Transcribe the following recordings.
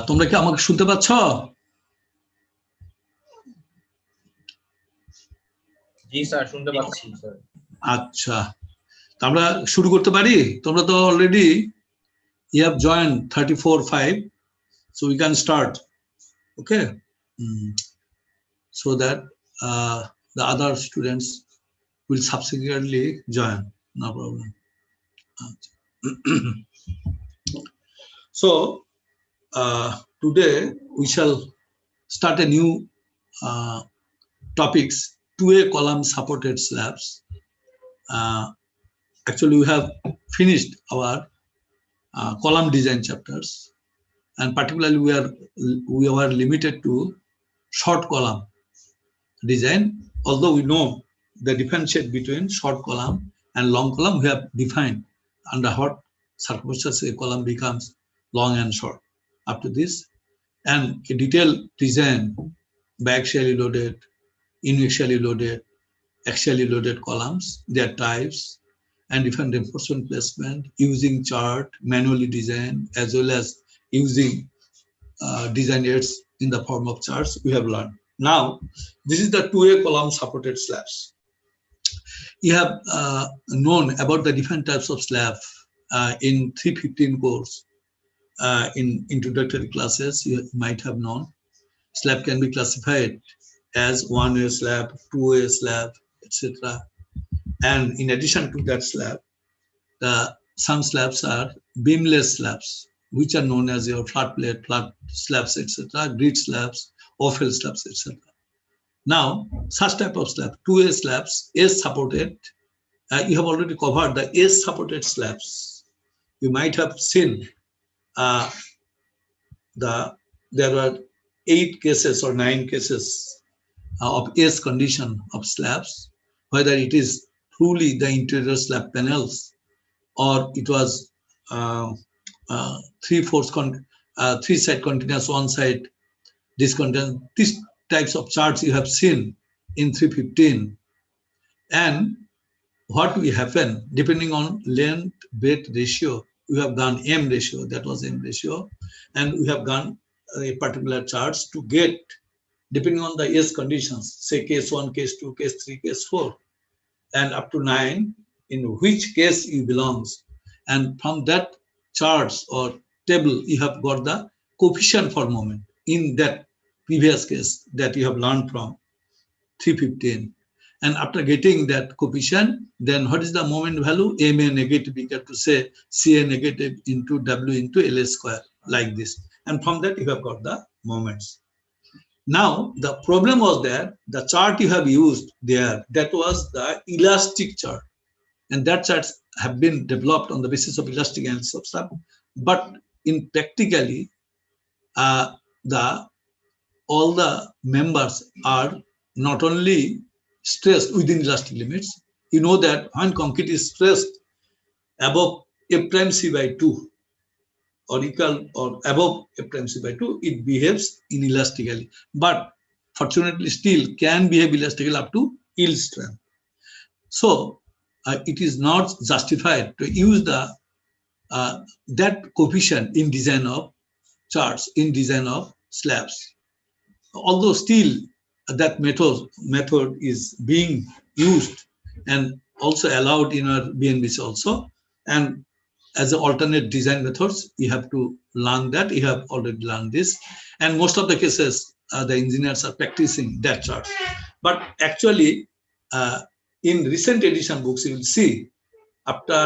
তোমরা কি আমাকে শুনতে পাচ্ছ? জি স্যার, শুনতে পাচ্ছি স্যার। আচ্ছা, আমরা শুরু করতে পারি? তোমরা তো already you have joined 34/5, so we can start. Okay, so that the other students will subsequently join. No problem. So today we shall start a new topics, 2A column supported slabs. Actually, we have finished our column design chapters, and particularly we were limited to short column design. Although we know the differentiate between short column and long column, we have defined under what circumstances a column becomes long and short up to this, and a detailed design by axially loaded, inaxially loaded, axially loaded columns, their types, and different reinforcement placement using chart, manually design, as well as using design aids in the form of charts we have learned. Now, this is the 2A column supported slabs. You have known about the different types of slab in 315 course. In introductory classes, you might have known slab can be classified as 1A slab, 2A slab, etc. And in addition to that slab, some slabs are beamless slabs, which are known as your flat plate, flat slabs, etc., grid slabs, offhill slabs, etc. Now, such type of slab, 2A slabs, is supported. You have already covered the S supported slabs. You might have seen there were 8 cases or 9 cases of S condition of slabs, whether it is truly the interior slab panels or it was 3/4 3-side continuous, one side discontinuous. These types of charts you have seen in 315. And what will happen depending on length breadth ratio, we have done M ratio, that was M ratio, and we have done a particular charts to get, depending on the S conditions, say case 1, case 2, case 3, case 4, and up to 9, in which case you belongs. And from that charts or table, you have got the coefficient for moment in that previous case that you have learned from 315. And after getting that coefficient, then what is the moment value? MA negative equal to say CA negative into W into LA square, like this. And from that you have got the moments. Now, the problem was that the chart you have used there, that was the elastic chart. And that charts have been developed on the basis of elastic analysis of slab. But in practically, all the members are not only stressed within elastic limits. You know that when concrete is stressed above F prime C by 2 or equal or above F prime C by 2, it behaves inelastically. But fortunately, still can behave elastically up to yield strength. So it is not justified to use the that coefficient in design of charts, in design of slabs. Although still that method is being used and also allowed in our BNBC also, and as an alternate design methods, you have to learn that. You have already learned this, and most of the cases the engineers are practicing that chart. But actually, in recent edition books, you will see after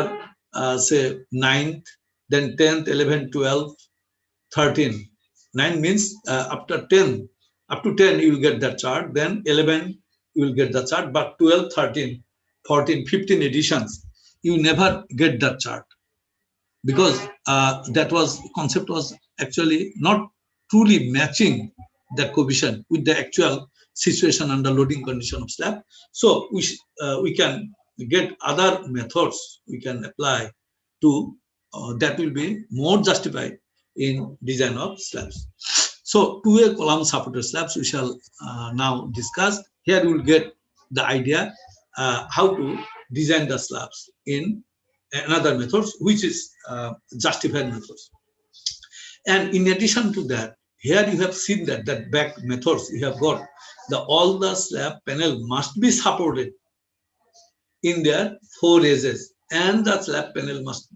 say 9th, then 10th, 11th, 12th, 13th. 9 means after 10, up to 10 you will get that chart, then 11 you will get the chart, but 12, 13, 14, 15 editions you never get that chart, because that concept was actually not truly matching that coefficient with the actual situation under loading condition of slab. So we can get other methods we can apply to that will be more justified in design of slabs. So two-way column supported slabs we shall now discuss. Here you will get the idea how to design the slabs in another methods, which is justified methods. And in addition to that, here you have seen that back methods you have got all the slab panel must be supported in their four edges, and the slab panel must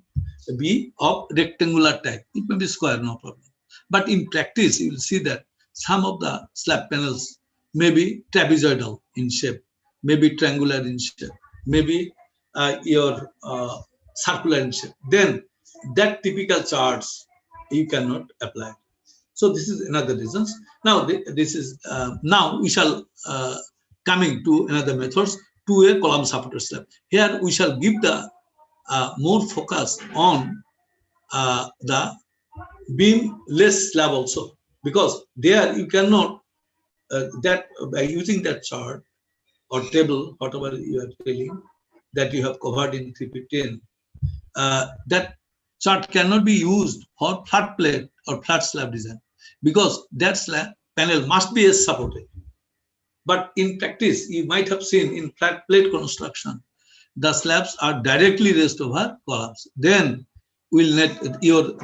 be of rectangular type. It may be square, no problem. But in practice, you will see that some of the slab panels may be trapezoidal in shape, maybe triangular in shape, maybe your circular in shape. Then that typical charts you cannot apply. So this is another reasons. Now this is now we shall coming to another methods, two-way column supported slab. Here we shall give the more focus on the beamless slab also, because there you cannot that by using that chart or table, whatever you are telling that you have covered in 315, that chart cannot be used for flat plate or flat slab design, because that slab panel must be supported. But in practice, you might have seen in flat plate construction, the slabs are directly raised over columns. Then we'll need your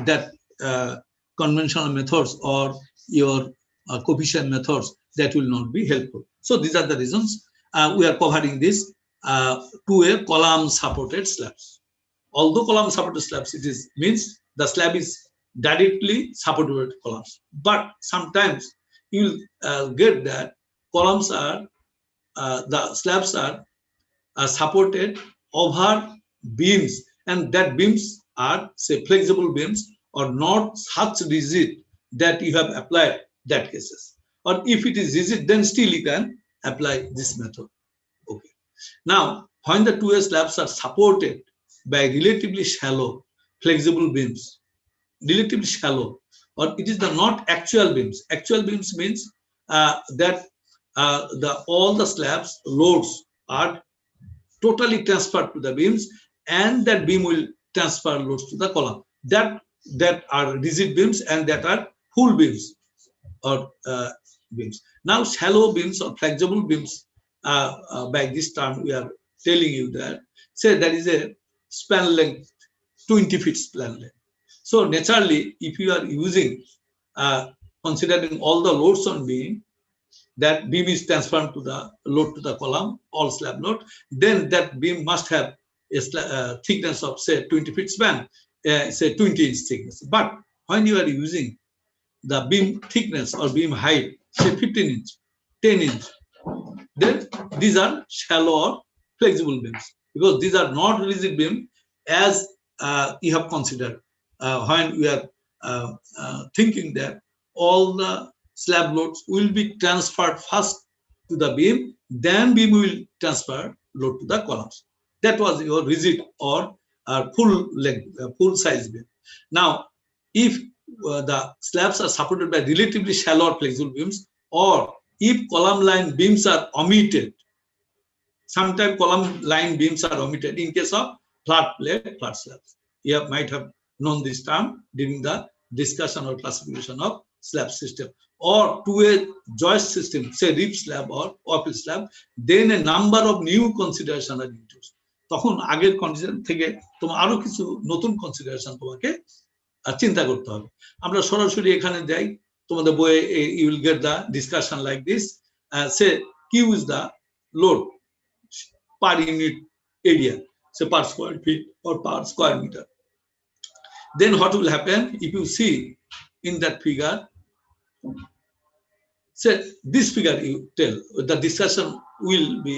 conventional methods or your coefficient methods that will not be helpful. So these are the reasons we are covering this two-way column supported slabs. Although column supported slabs, it is means the slab is directly supported with columns. But sometimes you will get that columns are the slabs are supported over beams, and that beams are say flexible beams or not such rigid that you have applied that cases. Or if it is rigid, then still you can apply this method. Okay. Now, when the two-way slabs are supported by relatively shallow flexible beams, relatively shallow, or it is the not actual beams. Actual beams means that all the slabs loads are totally transferred to the beams, and that beam will transfer loads to the column. That are rigid beams and that are full beams or beams. Now shallow beams or flexible beams, by this term we are telling you that, say there is a span length 20 feet span length. So naturally, if you are using considering all the loads on beam, that beam is transferred to the load to the column, all slab load, then that beam must have a thickness of say 20 feet span, say 20 inch thickness. But when you are using the beam thickness or beam height, say 15 inch, 10 inch, then these are shallow or flexible beams, because these are not rigid beam as you have considered when we are thinking that all the slab loads will be transferred first to the beam, then beam will transfer load to the columns. That was your rigid or full length, full size beam. Now, if the slabs are supported by relatively shallow or flexible beams, or if column line beams are omitted, sometimes column line beams are omitted in case of flat plate, flat slabs. You might have known this term during the discussion or classification of slab system, or two-way joist system, say rib slab or waffle slab, then a number of new consideration are introduced. তখন আগের condition থেকে তোমার আরো কিছু নতুন consideration তোমাকে চিন্তা করতে হবে। আমরা সরাসরি এখানে যাই, তোমাদের বইয়ে you will get the discussion like this. Say Q is the load per unit area, say per square feet or per square meter. Then what will happen if you see in that figure? Say this figure you tell the discussion will be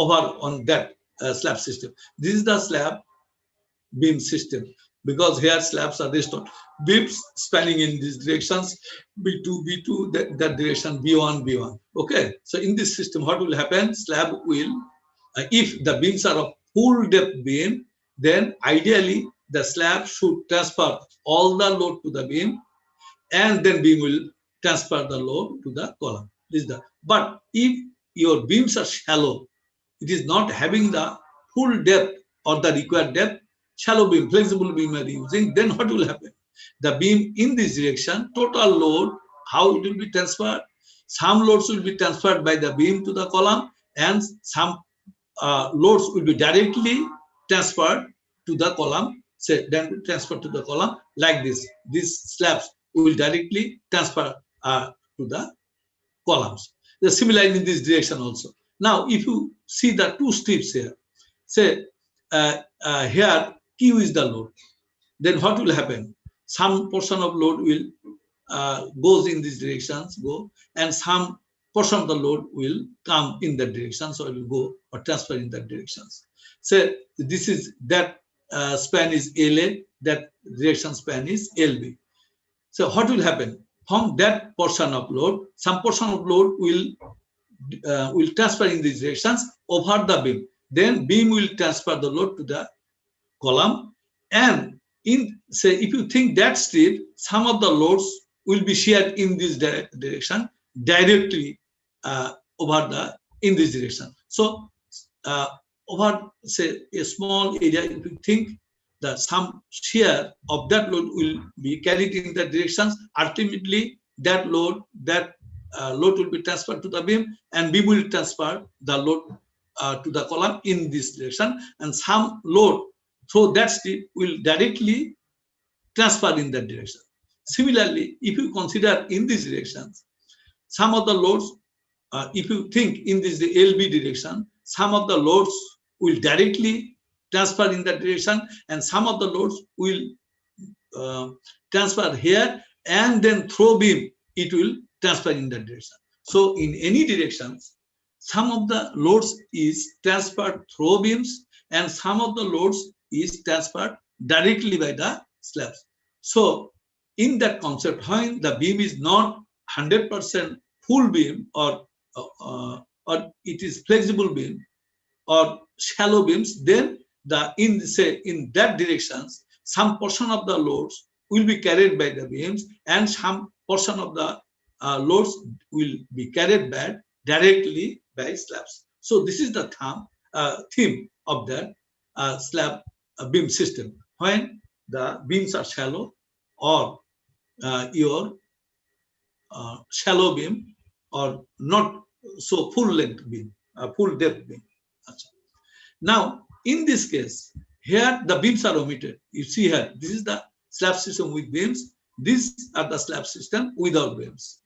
over on that slab system. This is the slab beam system, because here slabs are based on beams spanning in these directions, B2, B2, that direction, B1, B1. Okay, so in this system, what will happen? Slab will, if the beams are of full depth beam, then ideally the slab should transfer all the load to the beam, and then beam will transfer the load to the column. This is the, but if your beams are shallow, it is not having the full depth or the required depth, shallow beam, flexible beam are using, then what will happen? The beam in this direction, total load, how it will be transferred? Some loads will be transferred by the beam to the column, and some loads will be directly transferred to the column, say then transferred to the column like this. These slabs will directly transfer to the columns. The similar in this direction also. Now, if you see the two strips here, say here Q is the load, then what will happen? Some portion of load will goes in these directions, go, and some portion of the load will come in that direction, so it will go or transfer in that directions. So this is that span is LA, that direction span is LB. So what will happen? From that portion of load, some portion of load will transfer in these directions over the beam. Then beam will transfer the load to the column, and in, say, if you think that strip, some of the loads will be shared in this direction directly over the in this direction. So over, say, a small area, if you think that some share of that load will be carried in that directions, ultimately that load will be transferred to the beam, and beam will transfer the load to the column in this direction, and some load through that strip will directly transfer in that direction. Similarly, if you consider in these directions, some of the loads, if you think in this the LB direction, some of the loads will directly transfer in that direction, and some of the loads will transfer here, and then through beam it will transfer in that direction. So in any directions, some of the loads is transferred through beams, and some of the loads is transferred directly by the slabs. So in that concept, when the beam is not 100% full beam, or it is flexible beam or shallow beams, then in that directions, some portion of the loads will be carried by the beams, and some portion of the loads will be carried back directly by slabs. So this is the theme of that slab beam system. When the beams are shallow, or your shallow beam, or not so full length beam, full depth beam. Now, in this case, here the beams are omitted. You see here, this is the slab system with beams. These are the slab system without beams.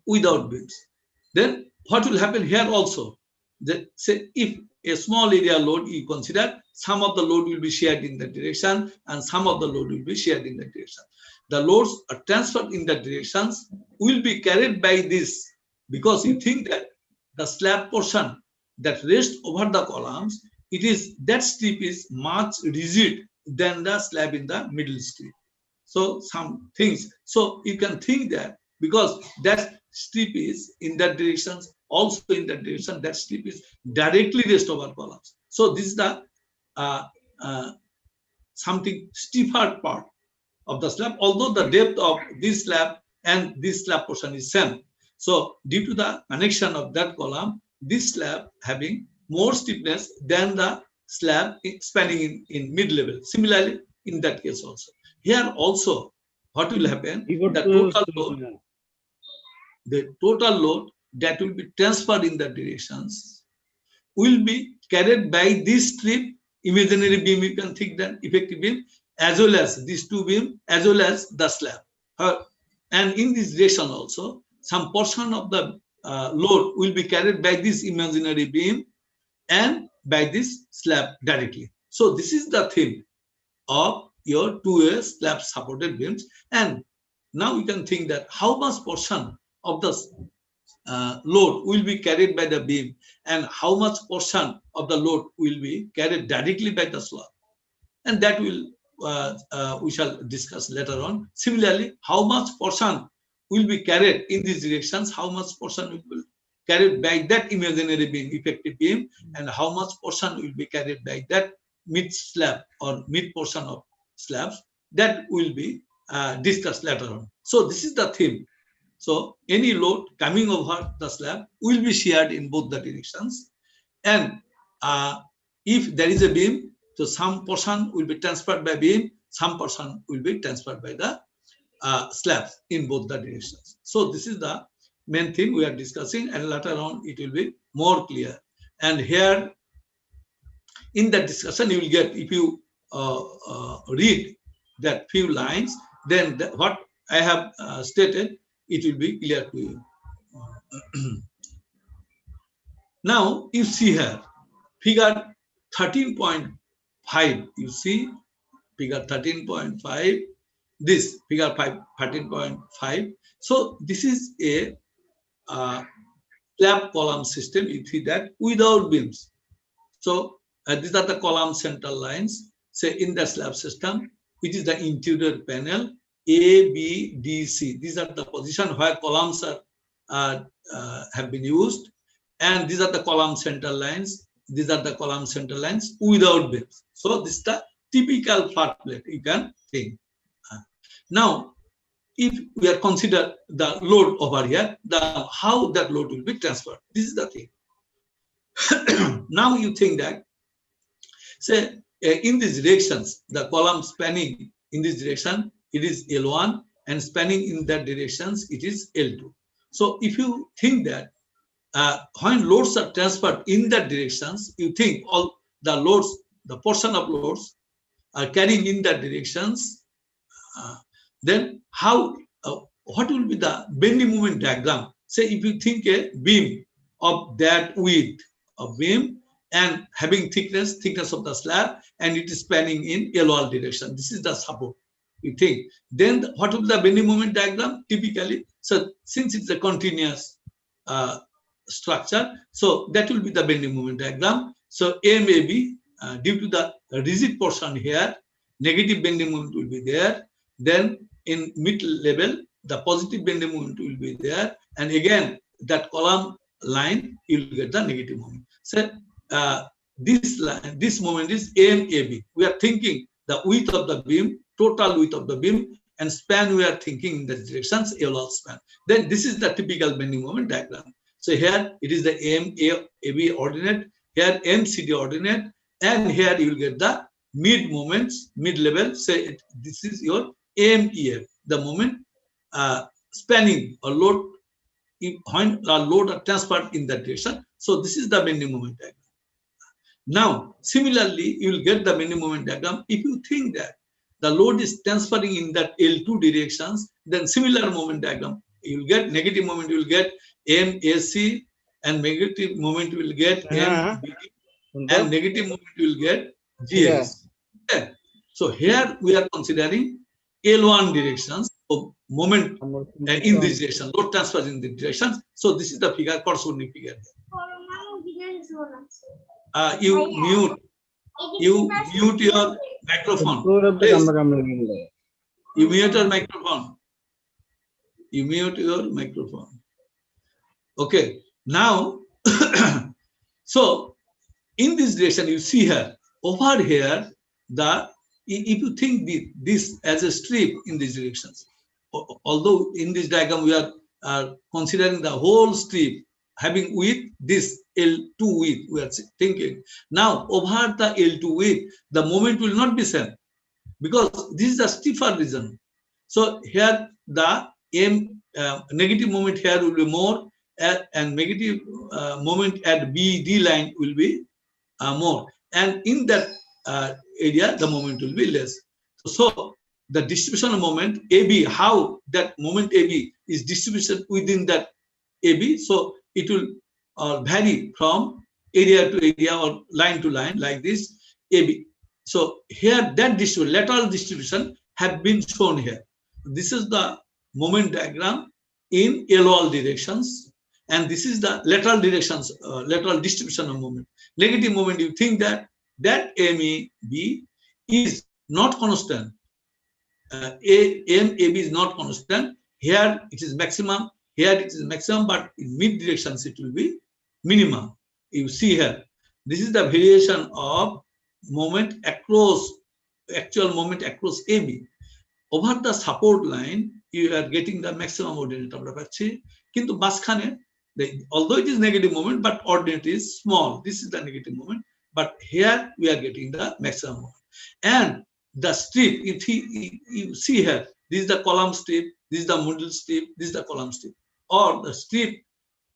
Without beams. Then what will happen here also? That, say, if a small area load you consider, some of the load will be shared in that direction, and some of the load will be shared in that direction. The loads are transferred in that directions will be carried by this, because you think that the slab portion that rests over the columns, it is, that strip is much rigid than the slab in the middle strip. So some things, so you can think that because that strip is in that direction, also in that direction, that strip is directly rest over columns. So this is the something stiffer part of the slab, although the depth of this slab and this slab portion is same. So due to the connection of that column, this slab having more stiffness than the slab spanning in mid-level. Similarly, in that case also. Here also, what will happen? The total load that will be transferred in the directions will be carried by this strip, imaginary beam, you can think that effective beam, as well as these two beam, as well as the slab. And in this direction also, some portion of the load will be carried by this imaginary beam and by this slab directly. So this is the theme of your two-way slab supported beams. And now you can think that how much portion of the load will be carried by the beam, and how much portion of the load will be carried directly by the slab. And that will we shall discuss later on. Similarly, how much portion will be carried in these directions, how much portion will be carried by that imaginary beam, effective beam, and how much portion will be carried by that mid slab or mid portion of slabs, that will be discussed later on. So this is the theme So any load coming over the slab will be shared in both the directions. And if there is a beam, so some portion will be transferred by beam, some portion will be transferred by the slabs in both the directions. So this is the main thing we are discussing, and later on it will be more clear. And here in that discussion you will get, if you read that few lines, then what I have stated, it will be clear to you. Now you see here figure 13.5. You see figure 13.5. This figure 13.5. So this is a slab column system. You see that without beams. So these are the column central lines. Say in the slab system, which is the interior panel A, B, D, C. These are the position where columns are have been used, and these are the column central lines. These are the column central lines without beams. So this is the typical flat plate. You can think. Now, if we are consider the load over here, how that load will be transferred. This is the thing. Now you think that, say, in these directions, the column spanning in this direction, it is L1, and spanning in that directions, it is L2. So if you think that when loads are transferred in that directions, you think all the loads, the portion of loads are carrying in that directions, then how, what will be the bending moment diagram? Say if you think a beam of that width of beam and having thickness of the slab, and it is spanning in L1 direction. This is the support. You think. Then what will be the bending moment diagram? Typically, so since it's a continuous structure, so that will be the bending moment diagram. So MAB, due to the rigid portion here, negative bending moment will be there. Then in mid level, the positive bending moment will be there, and again that column line you will get the negative moment. So this line, this moment is MAB. We are thinking the width of the beam, total width of the beam, and span we are thinking in the directions L span. Then this is the typical bending moment diagram. So here it is the MAB ordinate, here MCD ordinate, and here you will get the mid moments, mid level. Say this is your MEF, the moment spanning or load, when a load are transferred in that direction. So this is the bending moment diagram. Now, similarly, you will get the bending moment diagram. If you think that the load is transferring in that L2 directions, then similar moment diagram. You will get negative moment, you will get MAC, and negative moment you will get MBD, and negative moment you will get GS. Okay. So here we are considering L1 directions of moment in this direction, load transfer in the directions. So this is the figure, corresponding figure. You mute your microphone. Please. You mute your microphone. You mute your microphone. Okay. Now, so in this direction, you see here, over here, if you think this as a strip in these directions, although in this diagram we are considering the whole strip having width, this L2 width, we are thinking. Now, over the L2 width, the moment will not be same, because this is a stiffer region. So here the negative moment here will be more, and negative moment at BD line will be more. And in that area, the moment will be less. So the distribution of moment AB, how that moment AB is distributed within that AB, so it will vary from area to area or line to line like this AB. So here that lateral distribution have been shown here. This is the moment diagram in L directions, and this is the lateral directions, lateral distribution of moment. Negative moment, you think that MAB is not constant. MAB is not constant. Here it is maximum. Here it is maximum, but in mid directions it will be minimum. You see here, this is the variation of moment across, actual moment across AB. Over the support line, you are getting the maximum ordinate আমরা পাচ্ছি কিন্তু মাঝখানে although it is negative moment but ordinate is small, this is the negative moment, but here we are getting the maximum moment. And the strip, if you see here, this is the column strip, this is the middle strip, this is the column strip, or the strip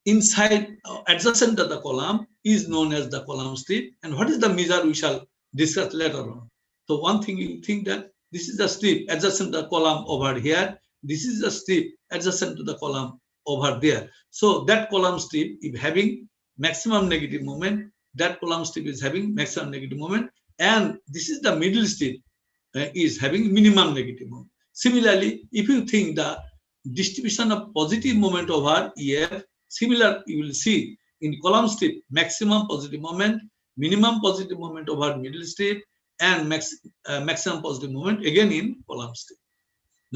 inside adjacent to the column is known as the column strip. And what is the measure we shall discuss later on. So one thing you think that this is the strip adjacent to the column over here, this is the strip adjacent to the column over there. So that column strip is having maximum negative moment, that column strip is having maximum negative moment, and this is the middle strip is having minimum negative moment. Similarly, if you think the distribution of positive moment over here, similar you will see in column strip maximum positive moment, minimum positive moment over middle strip, and maximum positive moment again in column strip.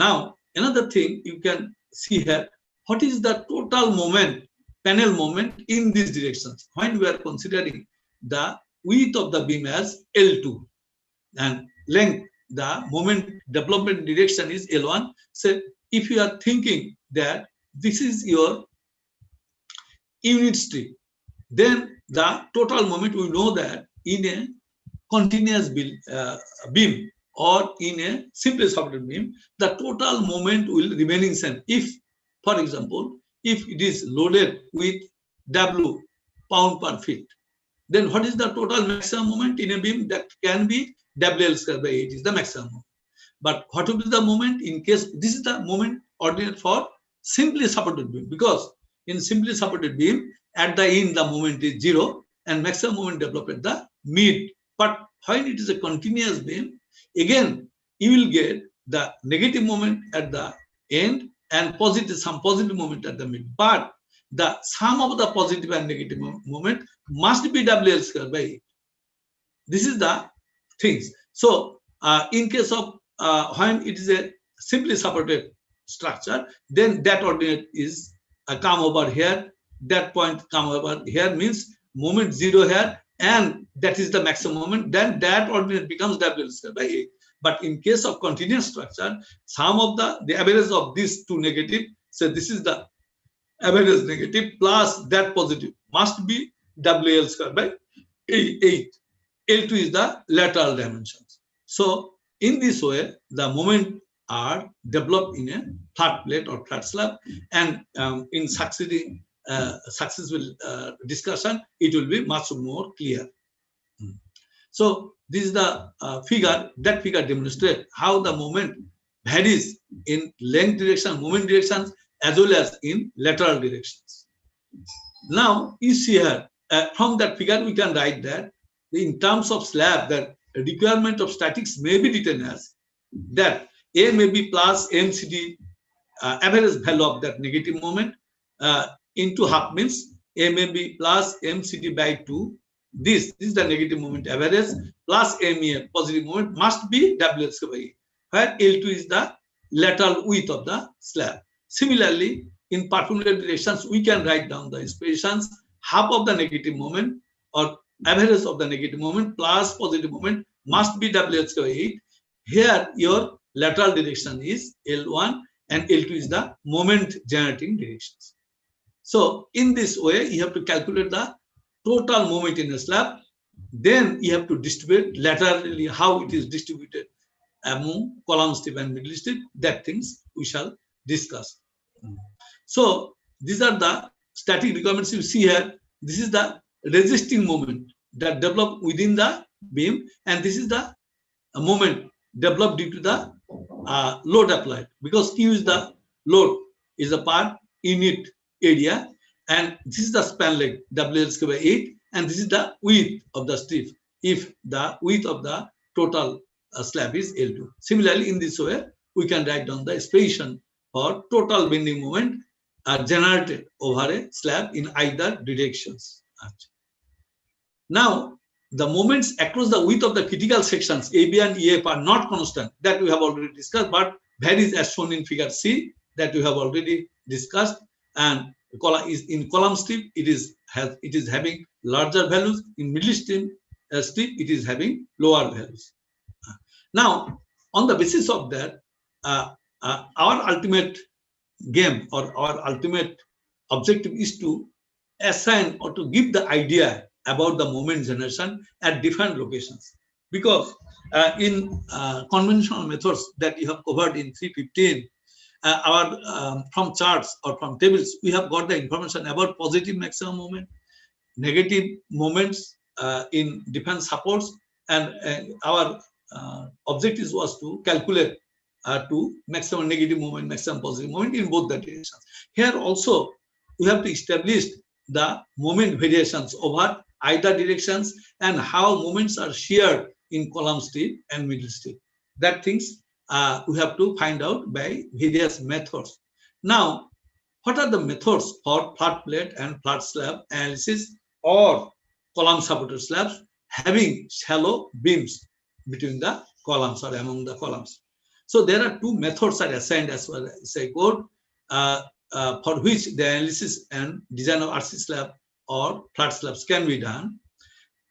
Now another thing you can see here, what is the total moment, panel moment in these directions when we are considering the width of the beam as L2 and length, the moment development direction is L1. So if you are thinking that this is your unit strip, then the total moment, we know that in a continuous beam or in a simply supported beam, the total moment will remain same. If, for example, if it is loaded with W pound per feet, then what is the total maximum moment in a beam? That can be WL square by 8 is the maximum moment. But what will be the moment in case this is the moment ordinate for simply supported beam, because in simply supported beam at the end the moment is 0 and maximum moment developed at the mid. But when it is a continuous beam, again you will get the negative moment at the end and some positive moment at the mid. But the sum of the positive and negative moment must be WL square by 8. This is the things. So in case of when it is a simply supported structure, then that ordinate is come over here, that point come over here, means moment 0 here, and that is the maximum moment, then that ordinate becomes WL square by 8. But in case of continuous structure, sum of the average of these two negative, so this is the average negative plus that positive must be WL square by 8. L2 is the lateral dimensions. So in this way, the moment are developed in a flat plate or flat slab, and in successful discussion, it will be much more clear. So this is the figure. That figure demonstrates how the moment varies in length direction, moment directions, as well as in lateral directions. Now you see here, from that figure we can write that in terms of slab, that requirement of statics may be written as that A may be plus MCD average value of that negative moment into half, means A may be plus MCD by 2. This is the negative moment average plus MEA positive moment must be WL square by 8, where L2 is the lateral width of the slab. Similarly, in perpendicular directions, we can write down the expressions: half of the negative moment or average of the negative moment plus positive moment must be WL square by 8. Here your lateral direction is L1 and L2 is the moment generating directions. So in this way, you have to calculate the total moment in a slab. Then you have to distribute laterally how it is distributed among column strip and middle strip. That things we shall discuss. So these are the static requirements you see here. This is the resisting moment that developed within the beam, and this is the moment developed due to the load applied, because Q is the load is a part unit area, and this is the span length WL square by 8, and this is the width of the strip if the width of the total slab is L2. Similarly, in this way we can write down the expression for total bending moment generated over a slab in either directions. Now the moments across the width of the critical sections AB and EF are not constant, that we have already discussed, but varies as shown in figure C, that we have already discussed. And in column strip it is having larger values, in middle strip it is having lower values. Now on the basis of that, our ultimate game or our ultimate objective is to assign or to give the idea about the moment generation at different locations. Because in conventional methods that you have covered in 315, from charts or from tables, we have got the information about positive maximum moment, negative moments in different supports, and our objective was to calculate to maximum negative moment, maximum positive moment in both the directions. Here also, we have to establish the moment variations over either directions and how moments are shared in column strip and middle strip. That things we have to find out by various methods. Now, what are the methods for flat plate and flat slab analysis or column supported slabs having shallow beams between the columns or among the columns? So there are two methods are assigned as well as I code for which the analysis and design of RC slab or flat slabs can be done.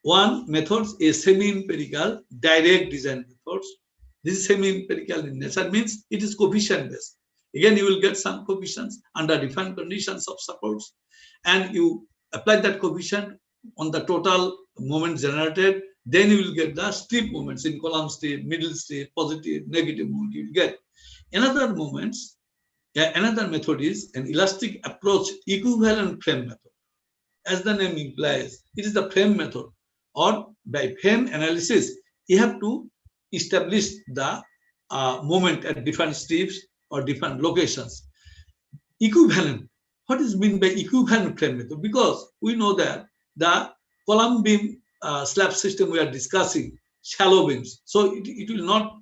One method is semi-empirical direct design methods. This is semi-empirical in nature, means it is coefficient based. Again, you will get some coefficients under different conditions of supports, and you apply that coefficient on the total moment generated. Then you will get the strip moments in column strip, middle strip, positive, negative moment. You will get another moments. Another method is an elastic approach equivalent frame method. As the name implies, it is the frame method, or by frame analysis, you have to establish the moment at different strips or different locations. Equivalent. What is meant by equivalent frame method? Because we know that the column beam slab system we are discussing shallow beams, so it will not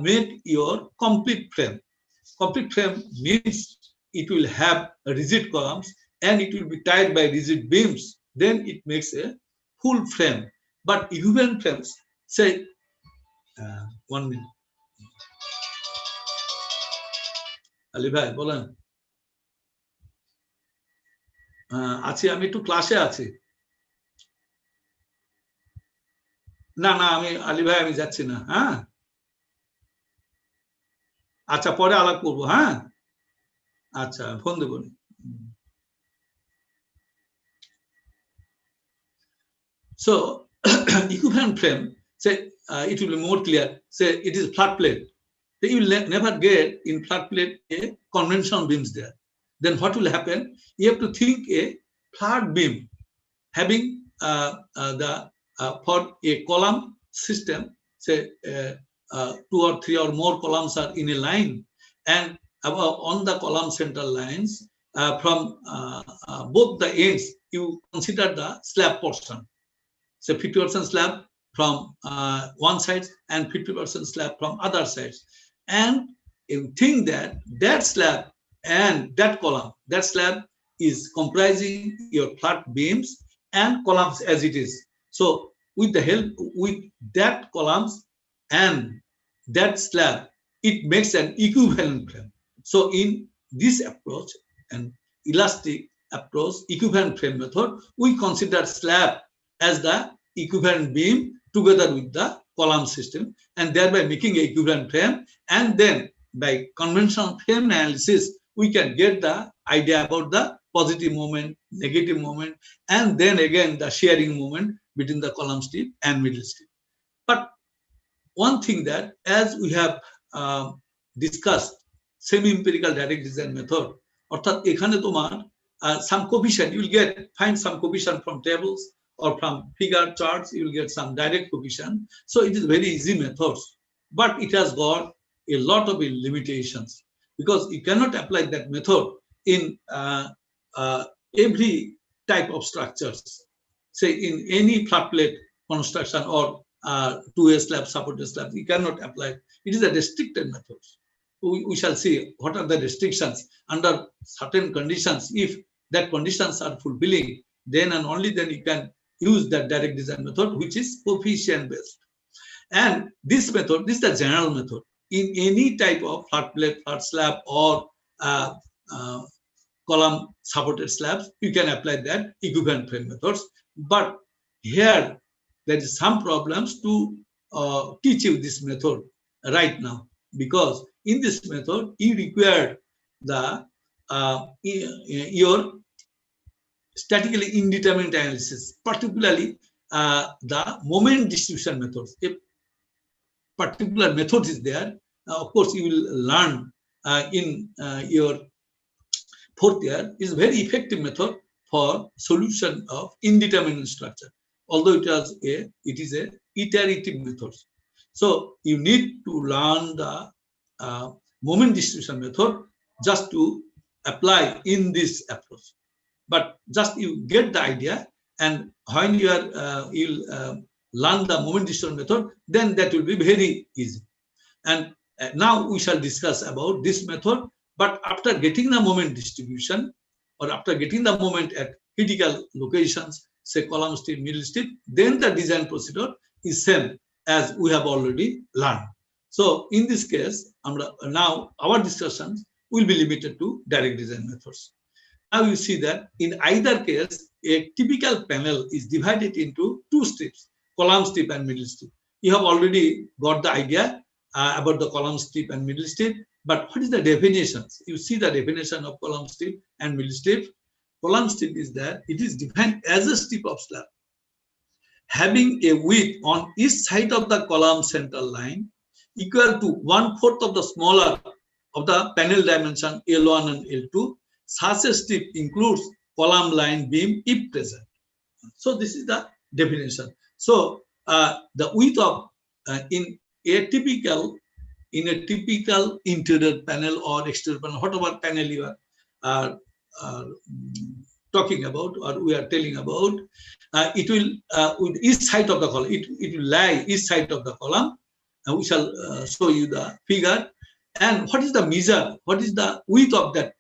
make your complete frame. Complete frame means it will have rigid columns and it will be tied by rigid beams. Then it makes a full frame. But equivalent frames, say, 1 minute. Ali bhai, bolen. আছি, আমি একটু ক্লাসে আছি। না না, আমি আলী ভাই আমি যাচ্ছি না। হ্যাঁ, আচ্ছা পরে আলাপ করবো। হ্যাঁ, আচ্ছা phone Dev. So equivalent frame, say it will be more clear. Say it is flat plate. Then you will never get in flat plate a conventional beams there. Then what will happen? You have to think a flat beam having for a column system, say 2 or 3 or more columns are in a line, and on the column central lines from both the ends, you consider the slab portion. So 50% slab from one side and 50% slab from other sides. And you think that that slab and that column, that slab is comprising your flat beams and columns as it is. So with the help, with that columns and that slab, it makes an equivalent frame. So in this approach, an elastic approach, equivalent frame method, we consider slab as the equivalent beam together with the column system, and thereby making an equivalent frame. And then by conventional frame analysis, we can get the idea about the positive moment, negative moment, and then again the sharing moment between the column strip and middle strip. But one thing that, as we have discussed, semi-empirical direct design method, অর্থাৎ এখানে তোমার some coefficient, you will find some coefficient from tables or from figure charts, you will get some direct coefficient. So it is very easy methods, but it has got a lot of limitations, because you cannot apply that method in every type of structures. Say in any flat plate construction or 2A slab, supported slab, you cannot apply. It is a restricted method. We shall see what are the restrictions under certain conditions. If that conditions are fulfilling, then and only then you can use that direct design method, which is coefficient based. And this method, this is the general method. In any type of flat plate, flat slab, or column supported slabs, you can apply that equivalent frame methods. But here there is some problems to teach you this method right now, because in this method, you require the your statically indeterminate analysis, particularly the moment distribution methods. If particular method is there, of course you will learn in your fourth year, is very effective method for solution of indeterminate structure. Although it is a iterative method. So you need to learn the moment distribution method just to apply in this approach. But just you get the idea, and when you are you'll learn the moment distribution method, then that will be very easy. And now we shall discuss about this method. But after getting the moment distribution, or after getting the moment at critical locations, say column strip, middle strip, then the design procedure is same as we have already learned. So in this case, now our discussions will be limited to direct design methods. Now you see that in either case, a typical panel is divided into two strips, column strip and middle strip. You have already got the idea about the column strip and middle strip, but what is the definitions? You see the definition of column strip and middle strip. Column strip is that it is defined as a strip of slab having a width on each side of the column central line equal to 1/4 of the smaller of the panel dimension L1 and L2. Such a strip includes column line beam if present. So this is the definition. So the width of in a typical interior panel or exterior panel, whatever panel you are talking about or we are telling about, it will with each side of the column, it will lie each side of the column. We shall show you the figure. And what is the measure? What is the width of that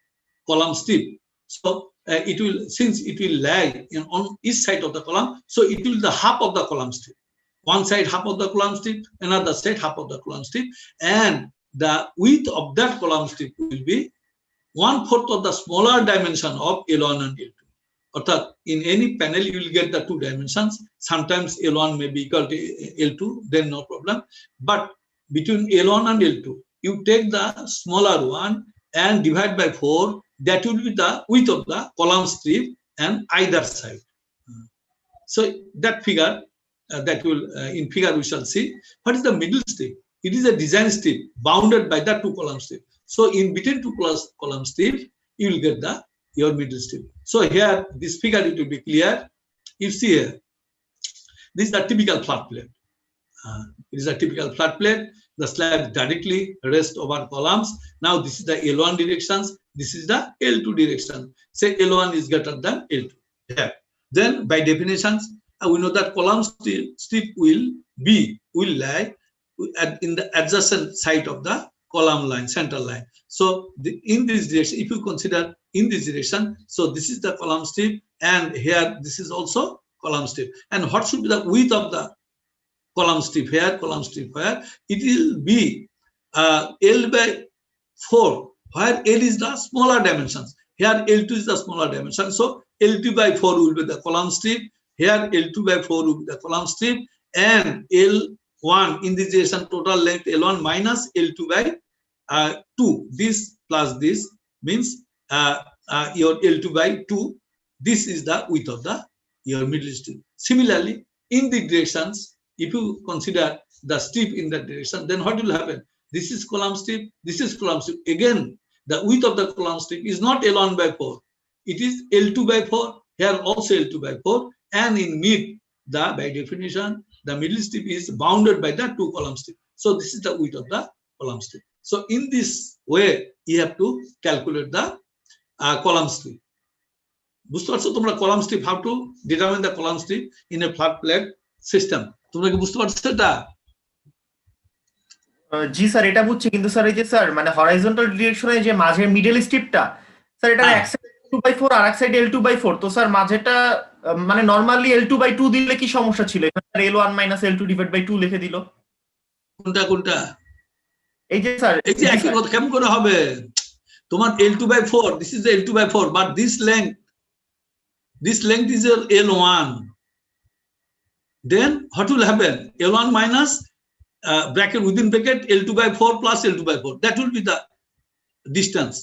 column strip? So it will, since it will lie on each side of the column, so it will be the half of the column strip. One side half of the column strip, another side half of the column strip, and the width of that column strip will be 1/4 of the smaller dimension of L1 and L2. Or in any panel you will get the two dimensions. Sometimes L1 may be equal to L2, then no problem. But between L1 and L2, you take the smaller one and divide by 4. That will be the width of the column strip and either side. So that figure, that will in figure we shall see. What is the middle strip? It is a design strip bounded by the two column strip. So in between two column strip, you will get your middle strip. So here this figure it will be clear. You see here, this is the typical flat plate. It is a typical flat plate. The slab directly rests over columns. Now this is the L1 directions. This is the L2 direction. Say L1 is greater than L2. Here. Then by definitions, we know that column strip will lie in the adjacent side of the column line, central line. So in this direction, if you consider in this direction, so this is the column strip, and here this is also column strip. And what should be the width of the column strip here, column strip here? It will be L by 4, where L is the smaller dimensions. Here L2 is the smaller dimension. So L2 by 4 will be the column strip. Here L2 by 4 will be the column strip, and L1 in this direction total length L1 minus L2 by 2. This plus this means your L2 by 2. This is the width of your middle strip. Similarly, in the directions, if you consider the strip in that direction, then what will happen? This is column strip, this is column strip. Again, the width of the column strip is not L1 by 4. It is L2 by 4. Here also L2 by 4. And in mid, by definition, the middle strip is bounded by the two column strip. So this is the width of the column strip. So in this way, you have to calculate the column strip. বুঝতে পারছো তোমরা column strip, how to determine the column strip in a flat plate system? তোমরা কি বুঝতে পারছো এটা? জি sir, এটা বুঝছি, কিন্তু স্যার এই যে স্যার মানে হরাইজন্টাল ডিরেকশনে যে মাঝের মিডল স্ট্রিপটা স্যার, এটা এক সাইড L2/4 আর এক সাইড L2/4, তো স্যার মাঝেটা মানে নরমালি L2/2 দিলে কি সমস্যা ছিল? এখানে L1 - L2 / 2 লিখে দিল। কোনটা? এই যে স্যার, এই যে একই কথা কেমন করে হবে? তোমার L2/4, this is the L2/4, but this length is your L1. Then what will happen? L1 minus bracket within bracket L2/4 plus L2/4. That will be the distance,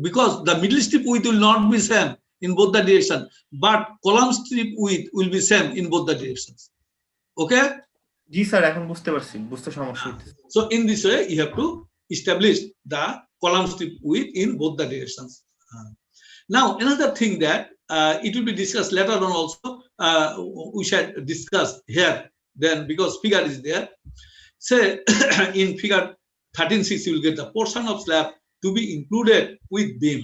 because the middle strip width will not be same in both the direction, but column strip width will be same in both the directions. Okay. G sir, এখন বুঝতে পারছি, বুঝতে সমস্যা হচ্ছে। So in this way you have to establish the column strip width in both the directions. Now another thing that it will be discussed later on also, we shall discuss here then, because figure is there. Say in figure 13.6 you will get the portion of slab to be included with beam.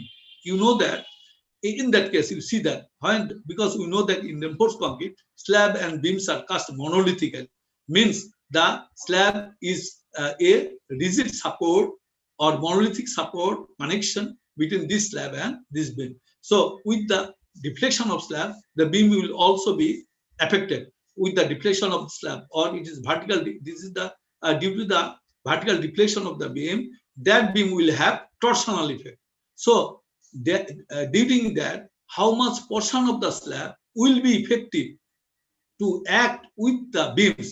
You know that in that case you see that when, because we know that in reinforced concrete slab and beams are cast monolithically, means the slab is a rigid support or monolithic support connection between this slab and this beam. So with the deflection of slab, the beam will also be affected with the deflection of the slab, or it is vertical. This is the due to the vertical deflection of the beam, that beam will have torsional effect. So during that, how much portion of the slab will be effective to act with the beams,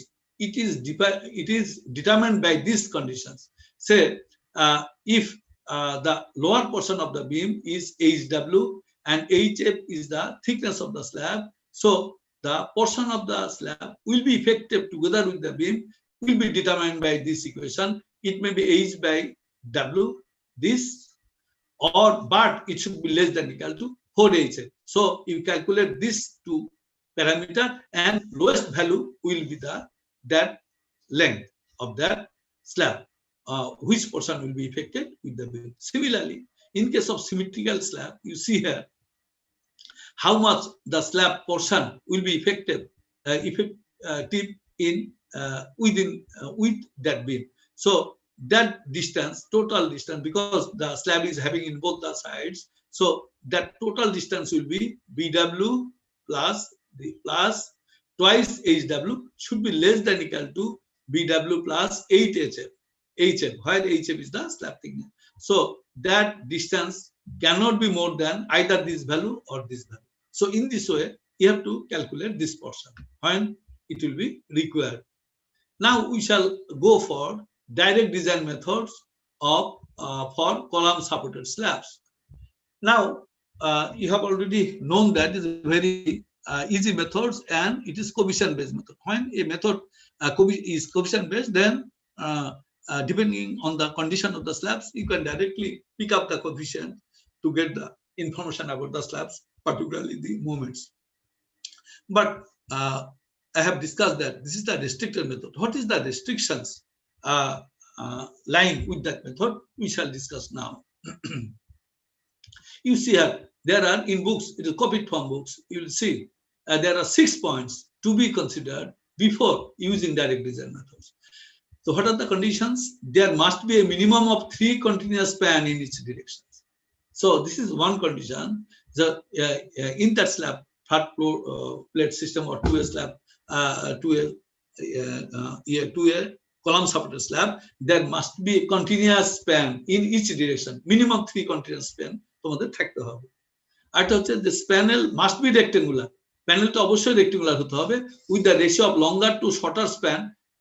it is determined by these conditions. Say if the lower portion of the beam is HW and HF is the thickness of the slab, so the portion of the slab will be effective together with the beam will be determined by this equation. It may be H by W, this, or but it should be less than or equal to 4HF. So you calculate this two parameter, and lowest value will be that length of that slab, which portion will be affected with the beam. Similarly, in case of symmetrical slab, you see here how much the slab portion will be effective in with that beam. So that distance, total distance, because the slab is having in both the sides, so that total distance will be BW plus twice HW should be less than or equal to BW plus 8HF. HF, where HF is the slab thickness. So that distance cannot be more than either this value or this value. So in this way, you have to calculate this portion when it will be required. Now we shall go for direct design methods of for column supported slabs. Now you have already known that is a very easy methods, and it is coefficient based method. When a method is coefficient based, then depending on the condition of the slabs, you can directly pick up the coefficient to get the information about the slabs, particularly the moments. But I have discussed that this is the restricted method. What is the restrictions lying with that method? We shall discuss now. You see here, there are in books, it is copied from books, you will see there are 6 points to be considered before using direct design methods. So what are the conditions? There must be a minimum of 3 continuous span in each direction. So this is one condition. The in that slab, flat floor plate system or 2A slab, 2A column supported slab, there must be a continuous span in each direction. Minimum 3 continuous span তোমাদের থাকতে হবে। আরেকটা হচ্ছে the panel must be rectangular. প্যানেলটা অবশ্যই rectangular হতে হবে with the ratio of longer to shorter span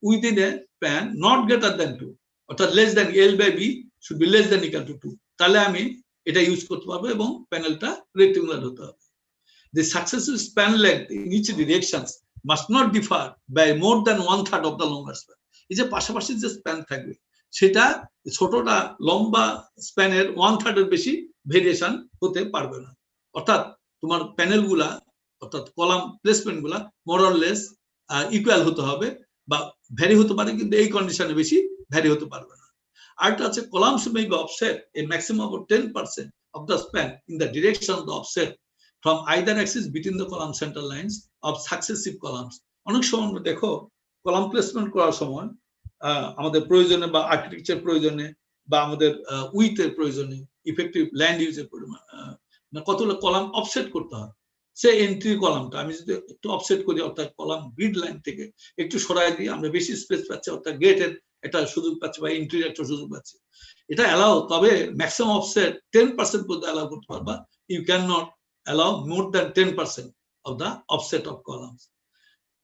within a span not greater than 2. অর্থাৎ less than L by B should be less than or equal to 2. তাহলে আমি এটা use করতে পারবো এবং প্যানেলটা রেক্টেঙ্গুলার হতে হবে। The successive span length in each directions must not differ by more than 1/3 of the longer span. এই যে পাশাপাশি যে স্প্যান থাকবে সেটা ছোটটা লম্বা স্প্যানের 1/3 এর বেশি ভেরিয়েশন হতে পারবে না। অর্থাৎ তোমার প্যানেলগুলা অর্থাৎ কলাম প্লেসমেন্টগুলা মোর অর লেস ইকুয়াল হতে হবে, বা ভ্যারি হতে পারে কিন্তু এই কন্ডিশনে বেশি ভ্যারি হতে পারবে না। আরেকটা আছে columns may be offset a maximum of 10% of the span in the direction of the offset from either axis between the column center lines of successive columns. অনেক সময় আমরা দেখো কলাম প্লেসমেন্ট করার সময় আমাদের প্রয়োজনে বা আর্কিটেকচার প্রয়োজনে বা আমাদের উইথের প্রয়োজনে ইফেক্টিভ ল্যান্ড ইউজের পরিমাণ কতগুলো কলাম অফসেট করতে হয়। সে এন্ট্রি কলামটা আমি যদি একটু অফসেট করি, অর্থাৎ কলাম গ্রিড লাইন থেকে একটু সরাই দিই, আমরা বেশি স্পেস পাচ্ছি, অর্থাৎ গেটের একটা সুযোগ পাচ্ছি বা এন্ট্রির একটা সুযোগ পাচ্ছি, এটা অ্যালাউ, তবে ম্যাক্সিমাম অফসেট 10% পর্যন্ত অ্যালাউ করতে পারবা। You can not allow more than 10% of the offset of columns.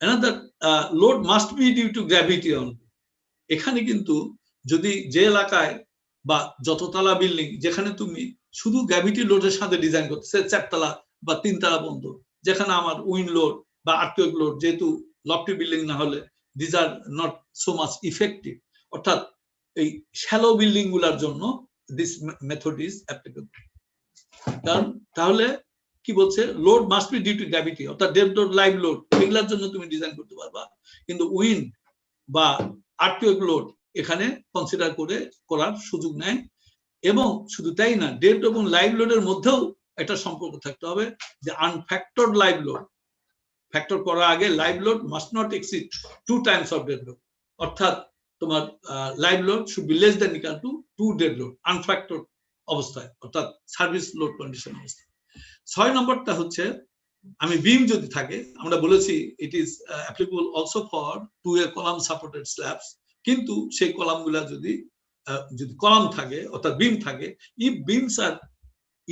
Another load must be due to gravity only. এখানে কিন্তু যদি যে এলাকায় বা যততলা বিল্ডিং যেখানে তুমি শুধু গ্র্যাভিটি লোডের সাথে ডিজাইন করতেছে 4 তলা বা 3 তলা পর্যন্ত, যেখানে আমার উইন্ড লোড বা আর্থকুয়েক লোড, যেহেতু লফটি বিল্ডিং না হলে this are not so much effective, অর্থাৎ এই শ্যালো বিল্ডিং গুলার জন্য দিস মেথড ইজ অ্যাপ্লিকেবল। কারণ তাহলে কি বলছে, load must be due to gravity, অর্থাৎ ডেড লোড, লাইভ লোড এগুলার জন্য তুমি ডিজাইন করতে পারবা, কিন্তু উইন্ড বা আর্থকুয়েক লোড এখানে কনসিডার করে করার সুযোগ নেয়। এবং শুধু তাই না, ডেড এবং লাইভ লোডের মধ্যেও একটা সম্পর্ক থাকতে হবে, যে আনফ্যাক্টরড লাইভ লোড, ফ্যাক্টর করার আগে live load must not exceed 2 times of dead load, অর্থাৎ তোমার live load should be less than equal to 2 dead load unfactored অবস্থায়, অর্থাৎ সার্ভিস লোড কন্ডিশন অবস্থায়। 6 নম্বরটা হচ্ছে, আমি বিম যদি থাকে, আমরা বলেছি it is applicable also for 2A column supported slabs, কিন্তু সেই কলামগুলা যদি কলাম থাকে অর্থাৎ বিম থাকে, if beans are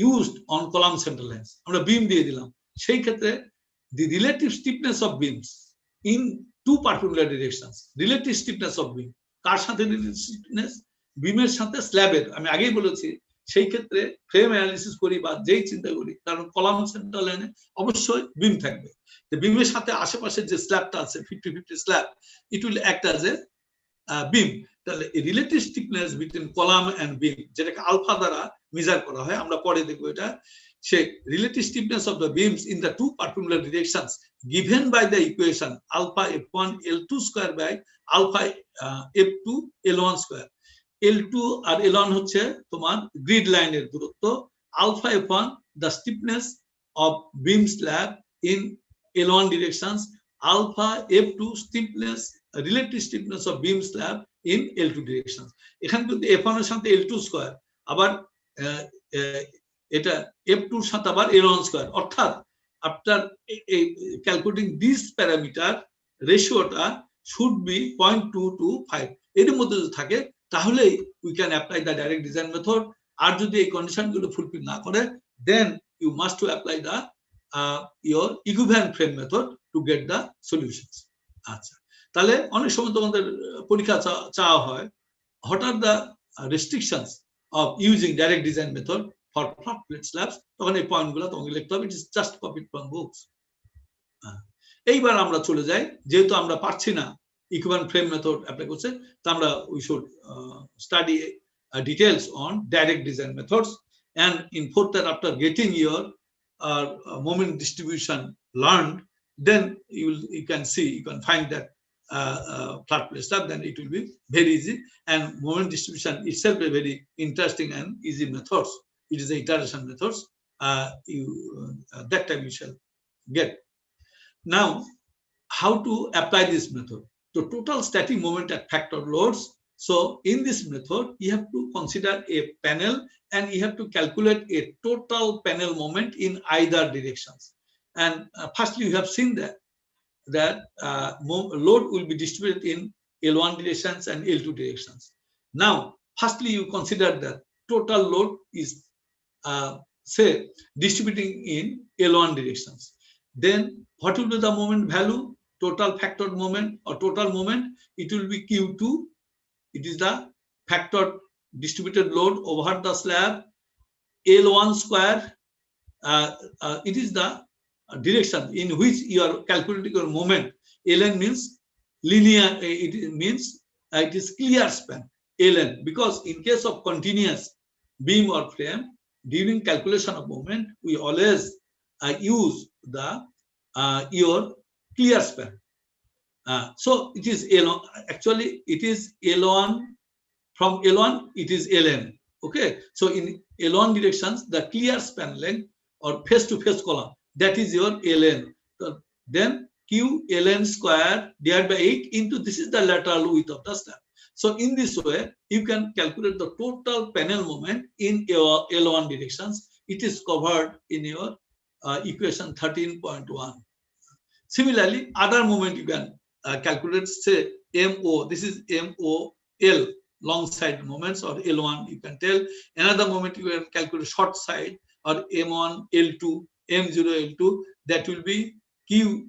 used on column centre lines, আমরা বিম দিয়ে দিলাম, সেই ক্ষেত্রে the relative stiffness of beams in 2 particular directions, relative stiffness of beam কার সাথে relative stiffness, বিমের সাথে স্ল্যাবের। আমি আগেই বলেছি সেই ক্ষেত্রে ফ্রেম অ্যানালিসিস করি বা যেই চিন্তা করি, কারণ কলাম সেন্টার লাইনে অবশ্যই বিম থাকবে, তো বিমের সাথে আশেপাশে যে স্ল্যাবটা আছে 50-50 slab, it will act as a beam. তাহলে relative stiffness between column and beam, যেটাকে আলফা দ্বারা মেজার করা হয়, আমরা পরে দেখবো এটা, সে relative stiffness of the beams in the 2 particular directions given by the equation alpha f1 L2 square by alpha f2 L1 square। L2 R L1 হচ্ছে তোমার গ্রিড লাইনের দূরত্ব, alpha f1 the stiffness of beam slab in L1 directions, alpha f2 stiffness, relative stiffness of beam slab in L2 directions। এখানে কিন্তু f1 এর সাথে L2 square, আবার এটা f2 এর সাথে আবার L1 স্কয়ার, অর্থাৎ আফটার ক্যালকুলেটিং দিস প্যারামিটার রেশিওটা শুড বি 0.225, এর মধ্যে যদি থাকে তাহলেই we can apply the direct design method. আর যদি এই কন্ডিশনগুলো ফুলফিল না করে, then you must to apply the your equivalent frame method to get the solutions. আচ্ছা, তাহলে অনেক সময় তোমাদের পরীক্ষা চাওয়া হয়, what are the restrictions of using direct design method for flat plate slabs, তখন এই পয়েন্টগুলো তোমাকে লিখতে হবে, it is just copied from books. এইবার আমরা চলে যাই, যেহেতু আমরা পারছি না ইকুইভ্যালেন্ট ফ্রেম মেথড অ্যাপ্লাই করছে, তো আমরা we should study details on direct design methods, and in further after getting your moment distribution learned, then you can see, you can find that flat plate slab, then it will be very easy, and moment distribution itself a very interesting and easy methods. It is the iteration methods that time you shall get. Now, how to apply this method? The total static moment at factor loads. So in this method, you have to consider a panel and you have to calculate a total panel moment in either directions. And firstly, you have seen that load will be distributed in L1 directions and L2 directions. Now, firstly, you consider that total load is say distributing in L1 directions. Then what will be the moment value, total factored moment or total moment? It will be Q2. It is the factored distributed load over the slab. L1 square, it is the direction in which you are calculating your moment. Ln means linear, it means it is clear span, Ln, because in case of continuous beam or frame, during calculation of moment, we always use the your clear span. So it is L1, actually it is L1, from L1 it is Ln, okay? So in L1 directions, the clear span length or face to face column, that is your Ln. So then Q Ln square divided by 8 into, this is the lateral width of the slab. So in this way, you can calculate the total panel moment in your L1 directions. It is covered in your equation 13.1. Similarly, other moment you can calculate, say MO, this is MOL, long side moments, or L1 you can tell. Another moment you can calculate short side, or M1, L2, M0, L2, that will be Q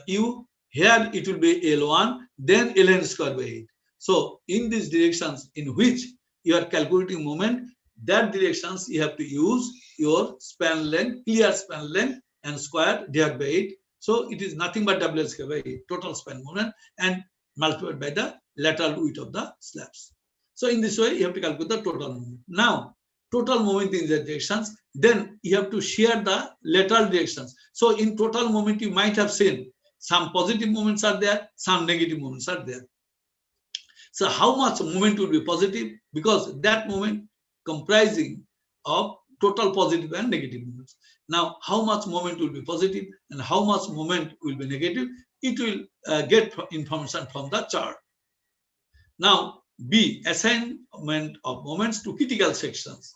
U. Here it will be L1, then Ln square by 8. So in these directions in which you are calculating moment, that directions you have to use your span length, clear span length, and square divided by 8. So it is nothing but WL square by 8, total span moment, and multiplied by the lateral width of the slabs. So in this way, you have to calculate the total moment. Now, total moment in the directions, then you have to share the lateral directions. So in total moment, you might have seen some positive moments are there, some negative moments are there. So how much moment will be positive? Because that moment comprising of total positive and negative moments. Now, how much moment will be positive and how much moment will be negative? It will get information from the chart. Now, B, assignment of moments to critical sections.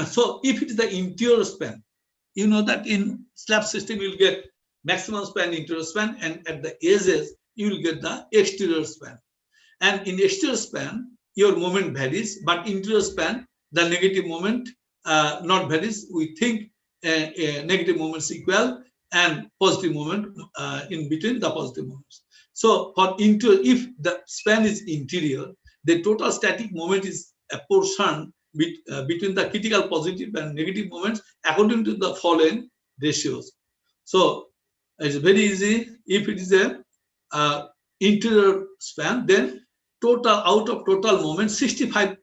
So if it is the interior span, you know that in slab system you will get maximum span, interior span, and at the edges you will get the exterior span. And in exterior span, your moment varies, but interior span, the negative moment not varies. We think negative moments equal and positive moment in between the positive moments. So for interior, if the span is interior, the total static moment is apportioned between the critical positive and negative moments according to the following ratios. So it's very easy. If it is a interior span, then total out of total moment, 65%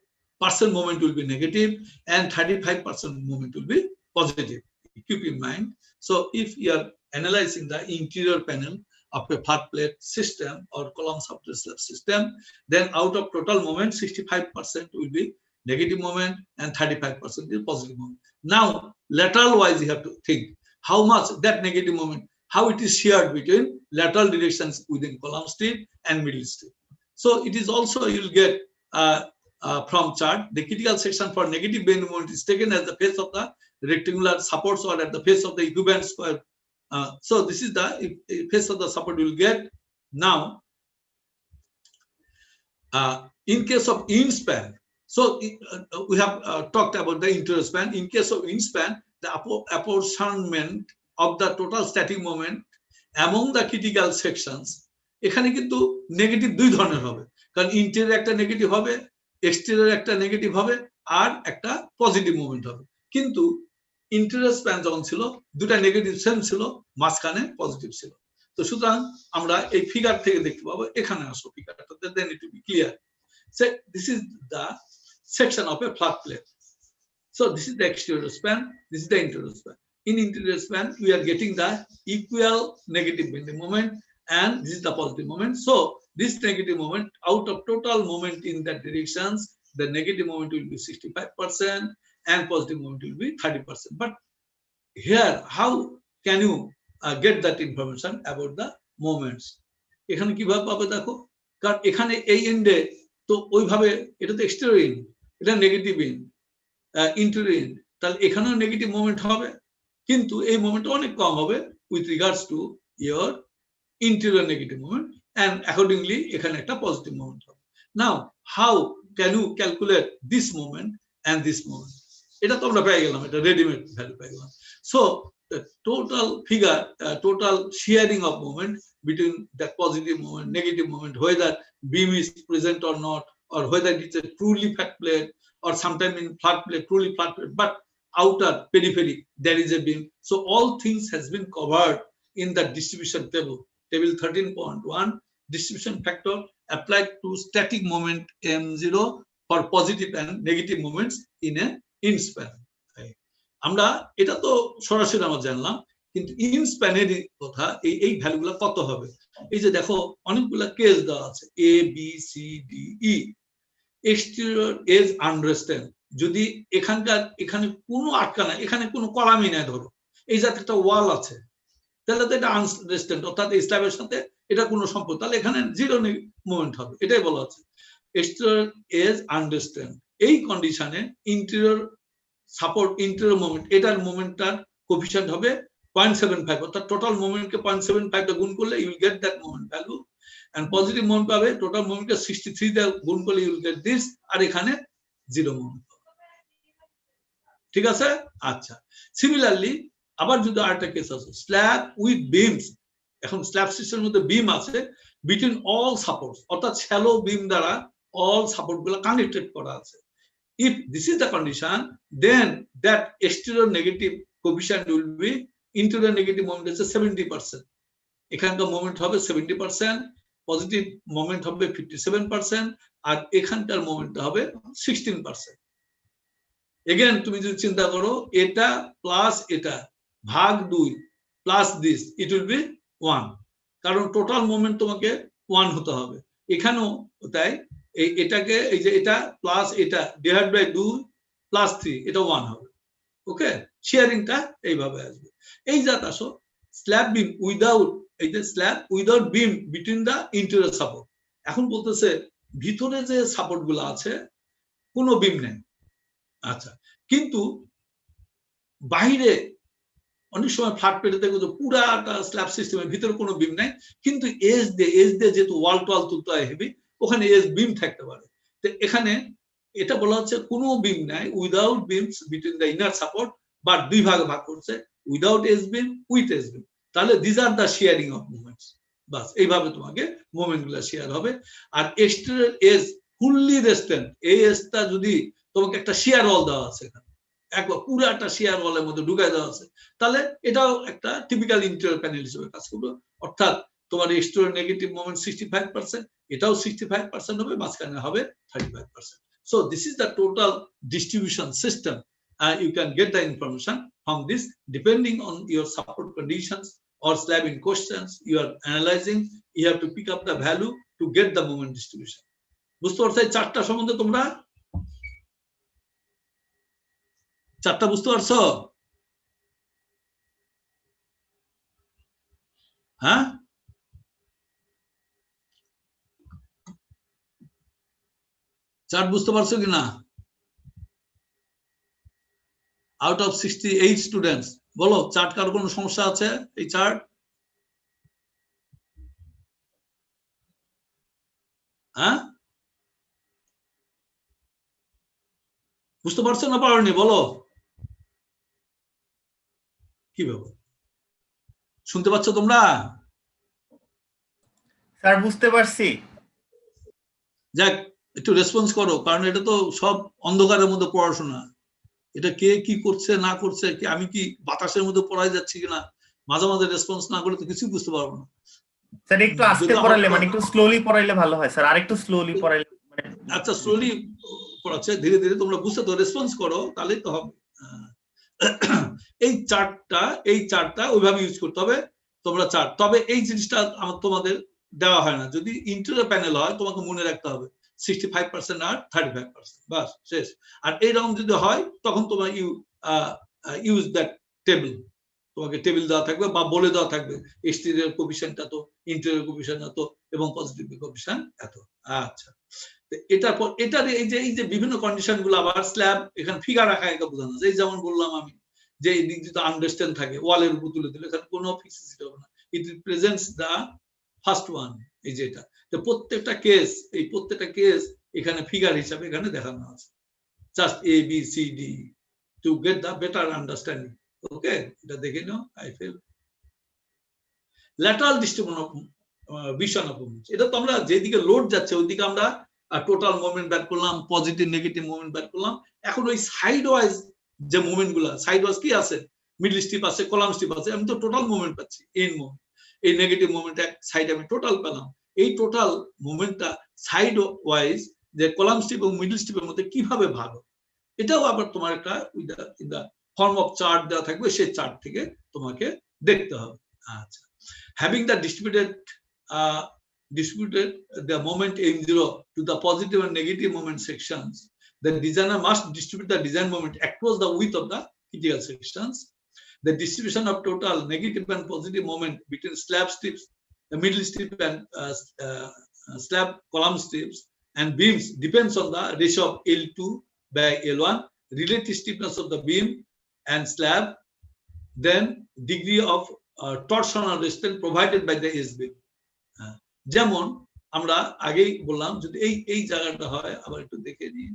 moment will be negative and 35% moment will be positive. Keep in mind. So if you are analyzing the interior panel of a flat plate system or column substrate slab system, then out of total moment, 65% will be negative moment and 35% is positive moment. Now, lateral wise, you have to think how much that negative moment, how it is shared between lateral directions within column strip and middle strip. So it is also, you'll get from chart, the critical section for negative bending moment is taken as the face of the rectangular supports or at the face of the equivalent square. So this is the face of the support you will get. Now, in case of in span, so we have talked about the interior span. In case of in span, the apportionment of the total static moment among the critical sections, এখানে কিন্তু negative দুই ধরনের হবে, কারণ interior একটা negative হবে, exterior একটা negative হবে, আর একটা পজিটিভ মুভমেন্ট হবে। কিন্তু ইন্টেরিয়র স্প্যান যখন ছিল, দুটা নেগেটিভ সেম ছিল, মাঝখানে পজিটিভ ছিল। তো সুতরাং আমরা এই ফিগার থেকে দেখতে পাবো, এখানে আসো ফিগারটা, then it will be clear. So this is the section of a flat plate. So this is the exterior span, this is the interior span. In interior span, we are getting the equal negative bending moment, and this is the positive moment. So this negative moment, out of total moment in that directions, the negative moment will be 65% and positive moment will be 30%. But here, how can you get that information about the moments? এখানে কিভাবে পাবে দেখো, কারণ এখানে এই এন্ডে তো ওইভাবে, এটা তো এক্সটেরিয়র এন্ড, এটা নেগেটিভ এন্ড, ইন্টেরিয়র এন্ড, তাহলে এখানেও নেগেটিভ মোমেন্ট হবে, কিন্তু এই মোমেন্ট অনেক কম হবে with regards to your interior negative moment, and accordingly এখানে একটা positive moment হবে। Now, how can you calculate this moment and this moment? এটা তো আমরা পেয়ে গেলাম, এটা রেডিমেড ভ্যালু পেয়ে গেলাম। So the total figure, total sharing of moment between that positive moment, negative moment, whether beam is present or not, or whether it's a truly flat plate, or sometime in flat plate, truly flat plate, but outer periphery there is a beam. So all things has been covered in the distribution table. Table 13.1, distribution factor applied to static moment M0 for positive and negative moments in a in span. আমরা এটা তো সরাসরি আমরা জানলাম, কিন্তু in স্প্যানের কথা এই ভ্যালুগুলো কত হবে? এই যে দেখো অনেকগুলো কেস দেওয়া আছে, A B C D E. Exterior edge unrested, যদি এখানে কোনো আটকা নাই, এখানে কোনো কলামই নাই, ধরো এই জাতীয় একটা ওয়াল আছে, তাহলে তো এটা আনরেস্টেড, অর্থাৎ স্ল্যাবের সাথে এটা কোনো সম্পর্ক, তাহলে এখানে জিরো মুভমেন্ট হবে, এটাই বলা আছে। এক্সটেরিয়র এজ আনরেস্টেড, এই কন্ডিশনে ইন্টেরিয়র সাপোর্ট, ইন্টেরিয়র মুভমেন্ট, এটার মুভমেন্টটার কোএফিশিয়েন্ট হবে 0.75, অর্থাৎ টোটাল মুভমেন্টকে 0.75 দিয়ে গুণ করলে you will get that movement value, and positive movement পাবে টোটাল মুভমেন্টকে 63 দিয়ে গুণ করলে ইউ উইল গেট দিস, আর এখানে জিরো মুভমেন্ট পাবে। ঠিক আছে? আচ্ছা, সিমিলারলি আবার যদি আরেকটা কেস আছে, স্ল্যাব উইথ বিমস, এখন স্ল্যাব সিস্টেমের মধ্যে বিম আছে, বিটুইন অল সাপোর্টস, অর্থাৎ শ্যালো বিম দ্বারা অল সাপোর্ট গুলো কানেক্টেড করা আছে। If this is the condition, then that exterior negative coefficient will be interior negative moment is 70%. এখানকার মোমেন্ট হবে 70%, পজিটিভ মোমেন্ট হবে 57%, আর এখানকার মোমেন্টটা হবে 16%। এগেন তুমি যদি চিন্তা করো এটা প্লাস এটা ভাগ 2 plus this, it will B 1, কারণ টোটাল মোমেন্ট তোমাকে 1 হতে হবে। এখানেও তাই, এটাকে এই যে এটা প্লাস এটা ডিভাইড বাই 2 প্লাস 3, এটা 1 হবে। ওকে, শেয়ারিংটা এইভাবে আসবে। এই জাত আসো স্ল্যাব বিম উইদাউট, এই যে slab without beam between the interior support. এখন বলতেছে ভিতরে যে সাপোর্ট গুলো আছে কোনো বিম নেই, আচ্ছা, কিন্তু বাইরে অনেক সময় ফ্ল্যাট পেটে দেখো যে পুরাটা স্ল্যাব সিস্টেমের ভিতরে কোনো বিম নাই, কিন্তু এজ দিয়ে যেহেতু ওয়াল টোয়াল তুলতে হয় হেভি, ওখানে এজ বিম থাকতে পারে। তো এখানে এটা বলা হচ্ছে কোনো বিম নাই, without beams between the inner support, but দুই ভাগে ভাগ করছে, without edge beam, with edge beam. তাহলে this are the sharing of movements. বাস এইভাবে তোমাকে মুভমেন্ট গুলা শেয়ার হবে। আর এক্সটেরিয়র এজ ফুললি রেস্টেন্ট, এই এজটা যদি তোমাকে একটা শেয়ার ওয়াল দেওয়া আছে, এখানে একবার পুরো একটা শেয়ার ওয়ালের মধ্যে ঢুকাই দেওয়া আছে, তাহলে এটাও একটা টিপিক্যাল ইন্টেরিয়র প্যানেল হিসেবে কাজ করবে। অর্থাৎ তোমার এক্সটেরিয়র নেগেটিভ মোমেন্ট 65%, এটাও 65% হবে, মাঝখানে হবে 35%। So this is the total distribution system. You can get the information from this depending on your support conditions or slab in questions you are analyzing. You have to pick up the value to get the moment distribution. বুঝতে পারছো এই চারটা সম্বন্ধে? তোমরা চারটা বুঝতে পারছো? হ্যাঁ, চার্ট বুঝতে পারছো কিনা? আউট অফ 68 স্টুডেন্টস বলো, চার্ট কার কোনো সমস্যা আছে? এই চার্ট হ্যাঁ বুঝতে পারছো না পারোনি? বলো কি ব্যাপার, শুনতে পাচ্ছ তোমরা? স্যার বুঝতে পারছি। যাক, একটু রেসপন্স করো, কারণ এটা তো সব অন্ধকারের মধ্যে পড়াশোনা। এটা কে কি করছে না করছে, কি আমি কি বাতাসের মধ্যে পড়াই যাচ্ছি কিনা, মাঝে মাঝে রেসপন্স না করলে তো কিছুই বুঝতে পারবো না। স্যার একটু আস্তে পড়াইলে, মানে একটু স্লোলি পড়াইলে ভালো হয় স্যার, আরেকটু স্লোলি পড়াইলে। আচ্ছা, স্লোলি পড়াচ্ছে, ধীরে ধীরে তোমরা বুঝতে তো রেসপন্স করো, তাহলেই তো হবে। এই চার্টটা ওইভাবে ইউজ করতে হবে তোমরা চার্ট। তবে এই জিনিসটা আমার তোমাদের দেওয়া হয় না। যদি ইন্টেরিয়র প্যানেল হয় তোমাকে মনে রাখতে হবে 65% আর 35%, বাস শেষ। আর এইরকম যদি হয় তখন তোমার ইউজ দ্যাট টেবিল, তোমাকে টেবিল দেওয়া থাকবে বা বলে দেওয়া থাকবে এক্সটেরিয়র কোএফিশিয়েন্ট এত, ইন্টেরিয়র কোএফিশিয়েন্ট এত এবং পজিটিভ কোএফিশিয়েন্ট এত। আচ্ছা, এটার পর এটার এই যে বিভিন্ন কন্ডিশন গুলো আবার স্ল্যাব এখানে ফিগার আঁকা একা বোঝানো যায়। যেমন বললাম আমি যে এই দিক যদি আন্ডারস্ট্যান্ড থাকে ওয়ালের উপর তুলে দিলে এখানে কোনো ফিক্সিসিটি হবে না, it represents the first one. এই যে এটা, তো প্রত্যেকটা কেস, এই প্রত্যেকটা কেস এখানে ফিগার হিসাবে এখানে দেখানো আছে, just A B C D to get the better understanding. Okay, এটা দেখে নাও। I feel lateral distribution of moments, এটা তো আমরা যেদিকে লোড যাচ্ছে ওইদিকে আমরা টোটাল মোমেন্ট বের করলাম, পজিটিভ নেগেটিভ মোমেন্ট বের করলাম। এখন ওই সাইড ওয়াইজ যে মোমেন্ট গুলা, সাইড ওয়াইজ কি আছে, মিডল স্ট্রিপ আছে, কলাম স্ট্রিপ আছে, আমি তো টোটাল মোমেন্ট পাচ্ছি, এন মোমেন্ট। এই নেগেটিভ মোমেন্ট এক সাইড আমি টোটাল পেলাম। এই টোটাল মোমেন্টটা সাইড ওয়াইজ যে কলাম স্ট্রিপ এবং মিডল স্ট্রিপের মধ্যে কিভাবে ভাগ হবে, এটাও আবার তোমার একটা in the form of chart দেওয়া থাকবে, সেই চার্ট থেকে তোমাকে দেখতে হবে। আচ্ছা, having the distributed the moment m0 to the positive and negative moment sections, the designer must distribute the design moment across the width of the critical sections. The distribution of total negative and positive moment between slab strips, the middle strip and slab column strips and beams depends on the ratio of L2 by L1, relative stiffness of the beam and slab, then degree of torsional resistance provided by the S beam. যেমন আমরা আগেই বললাম, যদি এই জায়গাটা হয়, আবার একটু দেখে নিই,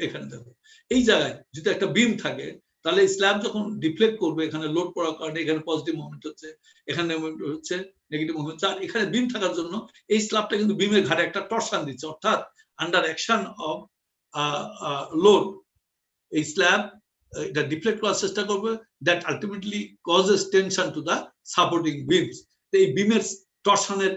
এখানে দেখো, এই জায়গায় যদি একটা বিম থাকে তাহলে স্ল্যাব যখন ডিফ্লেক্ট করবে, এখানে লোড পড়ার কারণে এখানে পজিটিভ মোমেন্ট হচ্ছে, এখানে মোমেন্ট হচ্ছে নেগেটিভ মোমেন্ট 4। এখানে বিম থাকার জন্য এই স্ল্যাবটা কিন্তু বিমের ঘাড়ে একটা টর্শন দিচ্ছে, অর্থাৎ আন্ডার অ্যাকশন অফ লোড এই স্ল্যাব এটা ডিফ্লেক্ট করার চেষ্টা করবে, that ultimately causes tension to the supporting beams. এই বিমের টর্শনের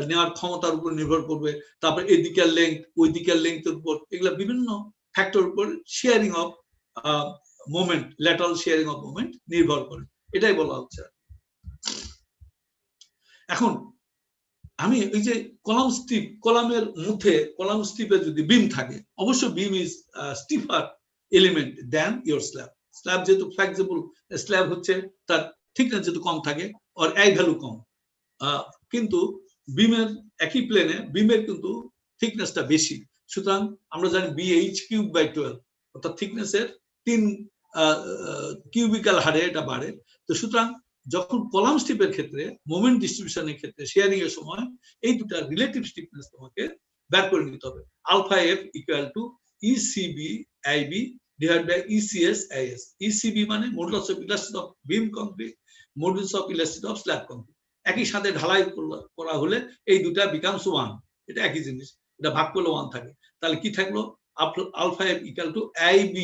নেওয়ার ক্ষমতার উপর নির্ভর করবে, তারপর এদিকের লেংথ ওই দিকের লেংথের উপর, এগুলা বিভিন্ন ফ্যাক্টর উপর sharing of moment, lateral sharing of moment নির্ভর করে, এটাই বলা হচ্ছে। এখন আমি এই যে কলাম স্টিপ, কলামের মধ্যে কলাম স্টিপে যদি বিম থাকে, অবশ্য beam is stiffer element than your slab. Slab যেহেতু ফ্লেক্সিবল, স্ল্যাব হচ্ছে তার থিকনেস যেহেতু কম থাকে আর এই ভ্যালু কম, কিন্তু বিমের একই প্লেনে বিমের কিন্তু থিকনেসটা বেশি। সুতরাং আমরা জানি BH³/12 অর্থাৎ থিকনেসের 3 কিউবিক্যাল হারে এটা বাড়ে। তো সুতরাং যখন কলাম স্টিপের ক্ষেত্রে মোমেন্ট ডিস্ট্রিবিউশনের ক্ষেত্রে শেয়ারিং এর সময় এই দুটা রিলেটিভ স্টিফনেস তোমাকে বের করে নিতে হবে। Alpha F equal to ECB IB divide by ECS IS। ECB মানে modulus of elasticity of beam concrete, modulus of elasticity of slab concrete. একই সাথে ঢালাই করা হলে এই দুটা বিকামস 1, এটা একই জিনিস, এটা ভাগ করলে 1 থাকে। তাহলে কি থাকলো? Alpha F equal to IB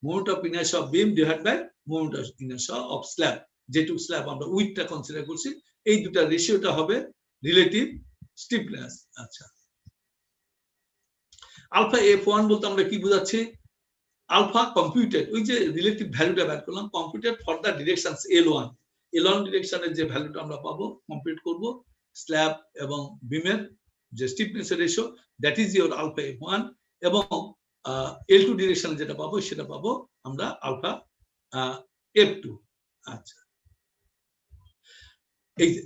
moment of inertia of beam divide by moment of inertia of slab. যেটুকু স্ল্যাব আমরা উইথটা কনসিডার করছি, এই দুটা রেশিওটা হবে রিলেটিভ স্টিফনেস। আচ্ছা, আলফা F1 বলতে আমরা কি বোঝাচ্ছি? আলফা কম্পিউটেড, ওই যে রিলেটিভ ভ্যালুটা বের করলাম, computed for the directions L1 ডিরেকশনের যে ভ্যালুটা আমরা পাবো কম্পিউট করব স্ল্যাব এবং বিমের যে স্টিফনেসের ratio, that is your alpha F1। এবং L2 ডিরেকশনে যেটা পাবো সেটা পাবো আমরা আলফা F2। আচ্ছা,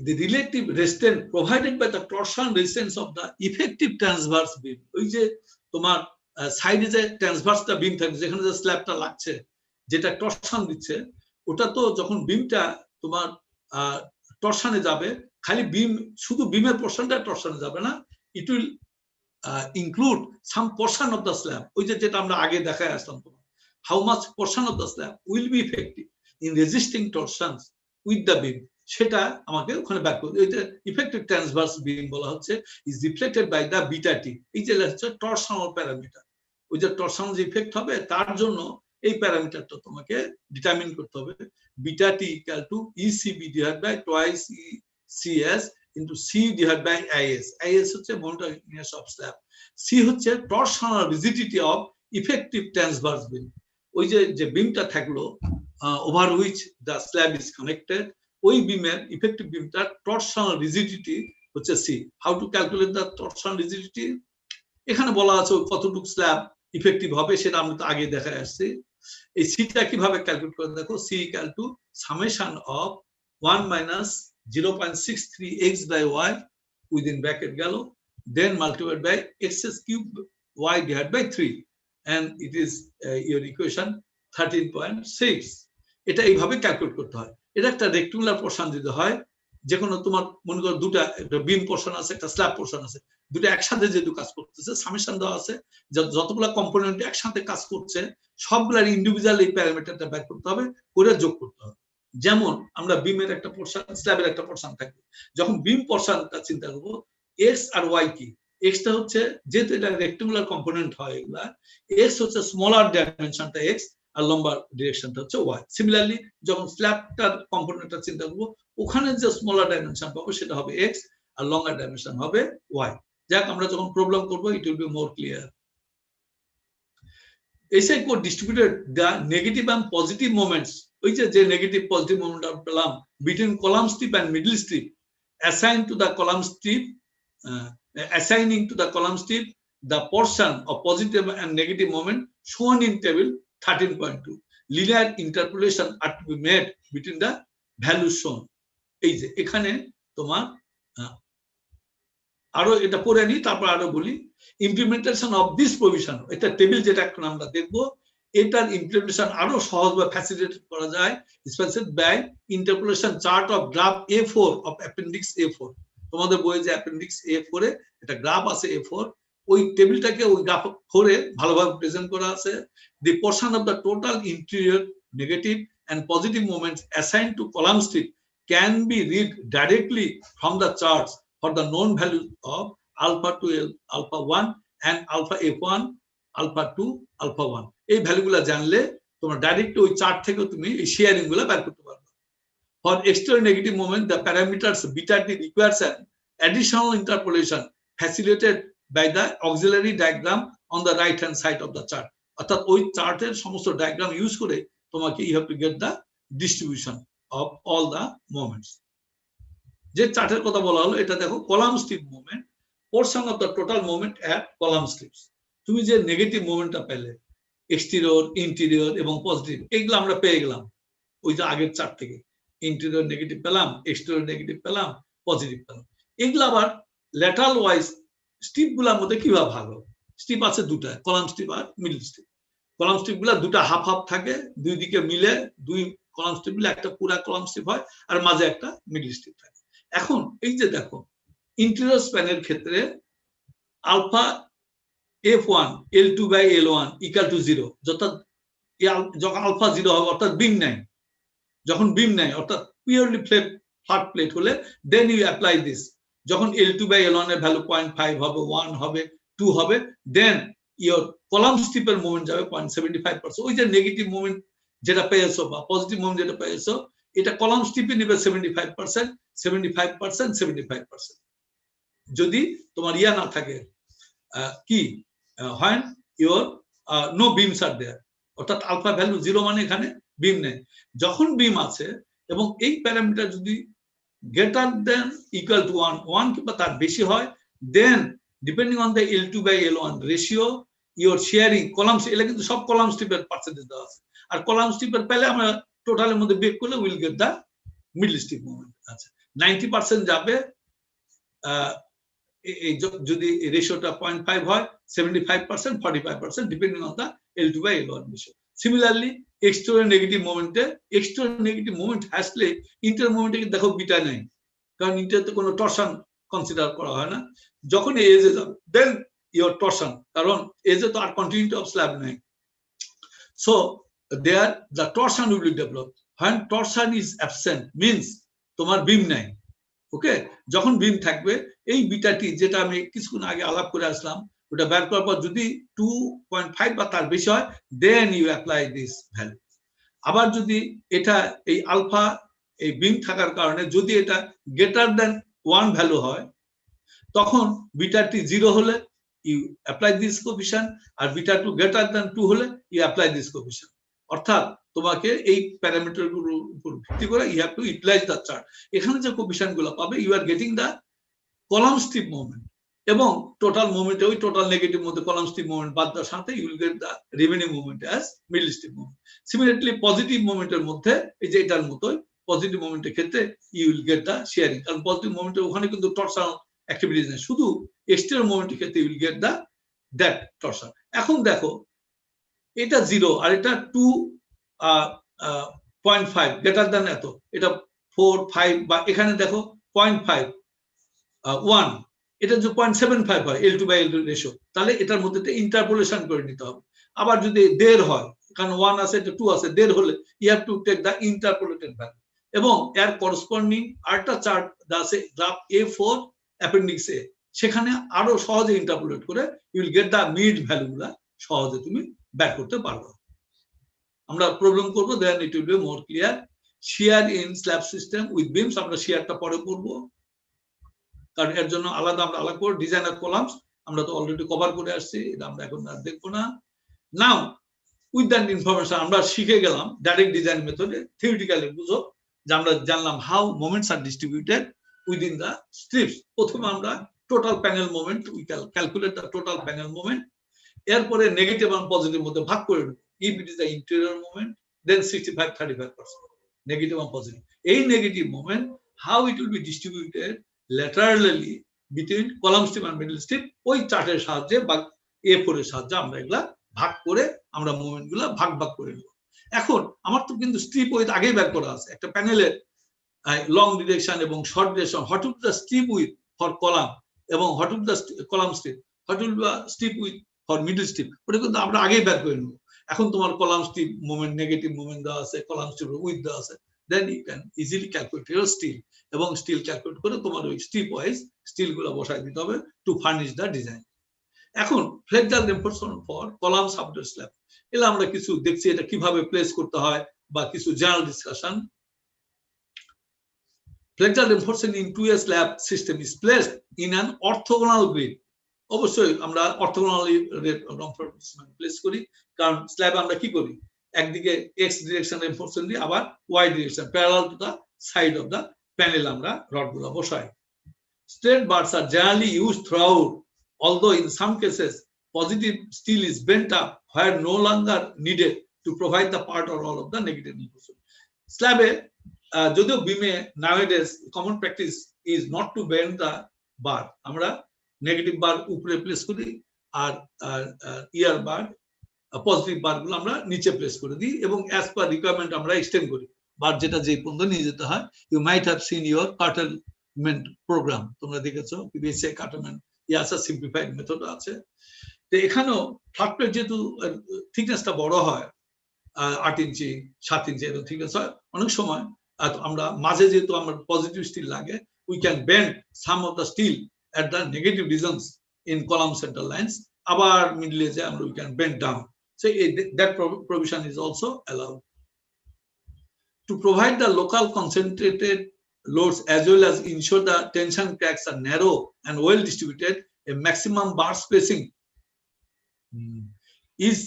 the relative resistance provided by the torsion resistance of the effective transverse beam, ওই যে তোমার সাইডে যে ট্রান্সভার্সটা বিম থাকে, যেখানে যে স্ল্যাবটা লাগছে, যেটা টর্শন দিচ্ছে, ওটা তো যখন বিমটা তোমার টর্শনে যাবে, খালি বিম শুধু বিমের পোরশনটা টর্শনে যাবে না, it will include some portion of the slab. ওই যে যেটা আমরা আগে দেখায় আসলাম, তোমার how much portion of the slab will be effective in resisting torsions with the beam, সেটা আমাকে ওখানে ব্যাক করতে। এই যে ইফেক্টিভ ট্রান্সভার্স বিম বলা হচ্ছে is reflected by the beta T, এই যে হচ্ছে টর্শনাল প্যারামিটার। ওই যে টর্শনাল যে ইফেক্ট হবে তার জন্য এই প্যারামিটারটা তোমাকে ডিটারমিন করতে হবে। Beta T equal to ECB divide by twice ECS into C divide by IS। IS হচ্ছে moment of inertia of slab, C হচ্ছে torsional rigidity of effective transverse beam. ওই যে বিমটা থাকলো over which the slab is connected, ওই বিমের effective বিমটার torsional rigidity হচ্ছে C। How to calculate the torsional rigidity? এখানে বলা আছে কতটুকু স্ল্যাব ইফেক্টিভ হবে, সেটা আমরা তো আগে দেখায় আসছি। এই সিটা কিভাবে ক্যালকুলেট করে দেখো, C equal to summation of 1 minus 0.63 x by y within bracket গেল, then multiplied by x cube y divided by 3, and it is your equation 13.6। এটা এইভাবে ক্যালকুলেট করতে হয়। এটা একটা রেক্ট্যাঙ্গুলার পোরশন দিতে হয়, যে কোনো তোমার মনে করো দুটা, একটা বিম পোরশন আছে, একটা স্ল্যাব পোরশন আছে, দুটো একসাথে যেহেতু কাজ করতেছে, সামেশন দেওয়া আছে, যতগুলা কম্পোনেন্ট একসাথে কাজ করছে সবগুলার ইন্ডিভিজুয়াল এই প্যারামিটারটা বের করতে হবে, করে যোগ করতে হবে। যেমন আমরা বিমের একটা পোরশন, স্ল্যাবের একটা পোরশন থাকবে, যখন বিম পোরশনটা চিন্তা করবো, এক্স আর ওয়াই কি? এক্সটা হচ্ছে যেহেতু এটা রেক্ট্যাঙ্গুলার কম্পোনেন্ট হয়, এগুলা এক্স হচ্ছে স্মলার ডাইমেনশনটা এক্স, আর লম্বা ডিরেকশনটা হচ্ছে ওয়াই। সিমিলারলি যখন স্ল্যাবটার কম্পোনেন্টটা চিন্তা করবো, ওখানে যে স্মলার ডাইমেনশন পাবো সেটা হবে এক্স, আর লঙ্গার ডাইমেনশন হবে ওয়াই। যাক, আমরা যখন প্রবলেম করবো it will be more clear. এসে কো distributed the negative and positive moments, ওই যে নেগেটিভ পজিটিভ মোমেন্ট পেলাম between column strip and middle strip, assign to the column strip, assigning to the column strip the portion of positive and negative moment shown in table 13.2. Linear interpolation are to be made between the values shown. এই যে এখানে তোমার আরো এটা পড়ে নি, তারপর আরো বলি। ইমপ্লিমেন্টেশন অফ দিস প্রভিশন, এটা টেবিল যেটা এখন আমরা দেখবো, এটার ইমপ্লিমেন্টেশন আরো সহজ বা ফ্যাসিলিটেট করা যায় specific by interpolation chart of graph A4 of appendix A4। তোমাদের বইয়ে যে অ্যাপেন্ডিক্স A4 এ একটা গ্রাফ আছে A4, ওই টেবিলটাকে ওই গ্রাফ 4 এ ভালোভাবে প্রেজেন্ট করা আছে। The portion of the total interior negative and positive moments assigned to column strip can be read directly from the charts for the known values of alpha to alpha 1 and alpha f1, alpha 2, alpha 1. এই ভ্যালুগুলো জানলে তোমরা direct ওই chart থেকে তুমি এই sharing গুলো বের করতে পারবে। For external negative moment, the parameters beta t requires an additional interpolation facilitated by the auxiliary diagram on the right hand side of the chart. অর্থাৎ ওই চার্টের সমস্ত ডায়াগ্রাম ইউজ করে তোমাকে you have to get the distribution of all the moments. যে চার্টের কথা বলা হলো এটা দেখো column strip moment, portion of the total moment at column strips. তুমি যে নেগেটিভ মোমেন্টটা পেলে এক্সটেরিয়র, ইন্টেরিয়র এবং পজিটিভ, এগুলো আমরা পেয়ে গেলাম ওই যে আগের চার্ট থেকে। ইন্টেরিয়র নেগেটিভ পেলাম, এক্সটেরিয়র নেগেটিভ পেলাম, পজিটিভ পেলাম। এগুলো আবার ল্যাটারাল ওয়াইজ স্ট্রিপ গুলার মধ্যে কিভাবে ভাগ হবে? স্ট্রিপ আছে দুটা, কলাম স্ট্রিপ আর মিডল স্ট্রিপ। কলাম স্ট্রিপ গুলা দুটা হাফ হাফ থাকে, দুই দিকে মিলে দুই কলাম স্ট্রিপ মিলে একটা পুরা কলাম স্ট্রিপ হয়, আর মাঝে একটা মিডল স্ট্রিপ থাকে। এখন এই যে দেখো ইন্টেরিয়র স্প্যানের ক্ষেত্রে alpha f1 L2 by L1 equal to 0, যখন আলফা 0 হবে অর্থাৎ বিম নাই, যখন বিম নাই অর্থাৎ পিওরলি ফ্ল্যাট প্লেট হলে দেন ইউ অ্যাপ্লাই দিস। যখন L2 by L1 এর ভ্যালু 0.5 হবে, 1 হবে, 2 হবে, দেন ইওর কলাম স্ট্রিপের মোমেন্ট যাবে 0.75%। ওই যে নেগেটিভ মোমেন্ট যেটা পেয়েছো বা পজিটিভ মোমেন্ট যেটা পেয়েছো, এটা কলাম স্ট্রিপে নেবে 75%, 75%, 75%। যদি তোমার ইয়া না থাকে কি when your no beams are there, অর্থাৎ আলফা ভ্যালু 0 মানে এখানে বিম নেই। যখন বিম আছে এবং এই প্যারামিটার যদি গ্রেটার দেন ইকুয়াল টু 1 কিংবা তার বেশি হয়, then depending on the L2 by L1 ratio your sharing column, এটা কিন্তু সব কলাম স্ট্রিপের পার্সেন্টেজ দেওয়া আছে। আর কলাম স্ট্রিপের পেলে আমরা টোটালের মধ্যে বেক করলে will get the middle strip moment. আচ্ছা 90% যাবে যদি রেশিওটা 0.5 হয়, 75%, 45% depending on the L2 by L1 ratio. Similarly exterior negative মোমেন্টে, এক্সটেরিয়র নেগেটিভ মোমেন্ট আসলে ইন্টার মোমেন্টে দেখো বিটা নাই, কারণ ইন্টারতে কোনো টরশন কনসিডার করা হয় না। যখন এজে যাবে দেন ইওর টরশন, কারণ এজে তো আর কন্টিনিউটি অফ স্ল্যাব নাই। So there the torsion will be develop. when torsion is absent means তোমার বিম নাই। ওকে, যখন বিম থাকবে এই বিটাটি যেটা আমি কিছুক্ষণ আগে আলাপ করে আসলাম, ওটা বের করার পর যদি 2.5 বা তার বেশি হয়, then you apply this value. আবার যদি এটা এই আলফা এই বিম থাকার কারণে যদি এটা গ্রেটার দেন 1 ভ্যালু হয়, তখন বিটাটি 0 হলে ইউ অ্যাপ্লাই দিস কোএফিশিয়েন্ট, আর বিটা 2 গ্রেটার দেন 2 হলে ইউ অ্যাপ্লাই দিস কোএফিশিয়েন্ট। অর্থাৎ তোমাকে এই প্যারামিটার গুলোর উপর ভিত্তি করে you have to utilize the chart. এখানে যে কোএফিশিয়েন্ট গুলো পাবে, you are getting the column strip moment এবং টোটাল মোমেন্টে ওই টোটাল নেগেটিভ মধ্যে কলাম স্ট্রিপ মোমেন্ট বাদ দেওয়ার সাথে you will get the remaining moment as middle strip moment. Similarly positive মোমেন্টের মধ্যে এই যে এটার মতোই পজিটিভ মোমেন্টের ক্ষেত্রে you will get the sharing, কারণ পজিটিভ মোমেন্টে ওখানে কিন্তু টরশন অ্যাক্টিভিটিস নেই, শুধু এক্সটেরিয়র মোমেন্টের ক্ষেত্রে you will get the that torsion. এখন দেখো এটা 0 আর এটা 2.5 গ্রেটার দেন এত, এটা 4, 5 বা এখানে দেখো 0.5, 1, এটা যদি 0.75 হয় L2 by L2 রেশিও, তাহলে এটার মধ্যে ইন্টারপোলেশন করে নিতে হবে। আবার যদি 1.5 হয়, কারণ 1 আছে, এটা 2 আছে, 1.5 হলে you have to take the interpolated value. এবং এর করসপন্ডিং আরেকটা চার্ট আছে গ্রাফ A4 অ্যাপেন্ডিক্স এ, সেখানে আরো সহজে ইন্টারপোলেট করে you will get the mid ভ্যালুগুলা সহজে তুমি বের করতে পারবে। আমরা প্রবলেম করব, then it will be more clear. Shear in slab system with beams, আমরা শিয়ারটা পরে করব, কারণ এর জন্য আলাদা আমরা আলাদা করে ডিজাইন অফ কলামস আমরা তো অলরেডি কভার করে আসছি, এটা আমরা এখন আর দেখবো না। নাও উইথ দ্যাট ইনফরমেশন আমরা শিখে গেলাম ডাইরেক্ট ডিজাইন মেথডে। থিওরিটিক্যালি বুঝো যে আমরা জানলাম how moments are distributed within the strips. প্রথমে আমরা total panel moment, we calculate the total panel moment. এরপরে নেগেটিভ আর পজিটিভ মধ্যে ভাগ করে নেব। If it is the interior moment, then 65-35% negative আর পজিটিভ। এই negative moment how it will be distributed laterally between column strip and middle strip, ওই চার্টের সাহায্যে বা A4 এর সাহায্যে আমরা এগুলা ভাগ করে আমরা মোমেন্ট গুলা ভাগ ভাগ করে নেব। এখন আমার তো কিন্তু স্ট্রিপ উইথ আগেই বের করা আছে, একটা প্যানেলের লং ডিরেকশন এবং short direction, what will the strip width for column এবং what will the column strip, what will the strip width for middle strip, ওটা কিন্তু আমরা আগেই বের করে নেব। এখন তোমার column strip moment negative moment দেওয়া আছে, কলাম স্ট্রিপ উইথ দেওয়া আছে, then you can easily calculate your steel, এবং স্টিল ক্যালকুলেট করে তোমার ওই স্টিপ ওয়াইজ স্টিল গুলো বসায় দিতে হবে টু ফার্নিশ দ্য ডিজাইন। এখন flexural reinforcement for column supported slab, এগুলো আমরা কিছু দেখছি এটা কিভাবে প্লেস করতে হয় বা কিছু general discussion. Flexural reinforcement into a slab system is placed in an orthogonal grid. অবশ্যই আমরা অর্থোগোনালি রেনফোর্সমেন্ট প্লেস করি, কারণ স্ল্যাবে আমরা কি করি, একদিকে এক্স ডিরেকশন রেনফোর্সমেন্ট দিই, আবার Y direction parallel to the side of the panel আমরা রডগুলো বসাই। Straight bars are generally used throughout, although in some cases positive steel is bent up where no longer needed to provide the part or all of the negative reinforcement. Slab-এ যদিও বিমে nowadays common practice is not to bend the bar, আমরা negative বার উপরে place করি আর ইয়ার বার positive বার গুলো আমরা নিচে place করে দিই, এবং অ্যাজ পার রিকোয়ারমেন্ট আমরা এক্সটেন্ড করি বার যেটা যে পর্যন্ত নিয়ে যেতে হয়। You might have seen your curtailment program, তোমরা দেখেছো পিভিসি কার্টেলমেন্ট ইয়াসা সিম্পলিফাইড মেথড আছে। তো এখানেও ফ্ল্যাট প্লেট যেহেতু থিকনেসটা বড় হয় 8 ইঞ্চি 7 ইঞ্চি এরকম থিকনেস হয়, অনেক সময় আমরা মাঝে যেহেতু আমার পজিটিভ স্টিল লাগে, we can bend some of the steel at the negative regions in column central lines, abar middle je amra we can bend down, so that provision is also allowed to provide the local concentrated loads as well as ensure the tension cracks are narrow and well distributed. A maximum bar spacing is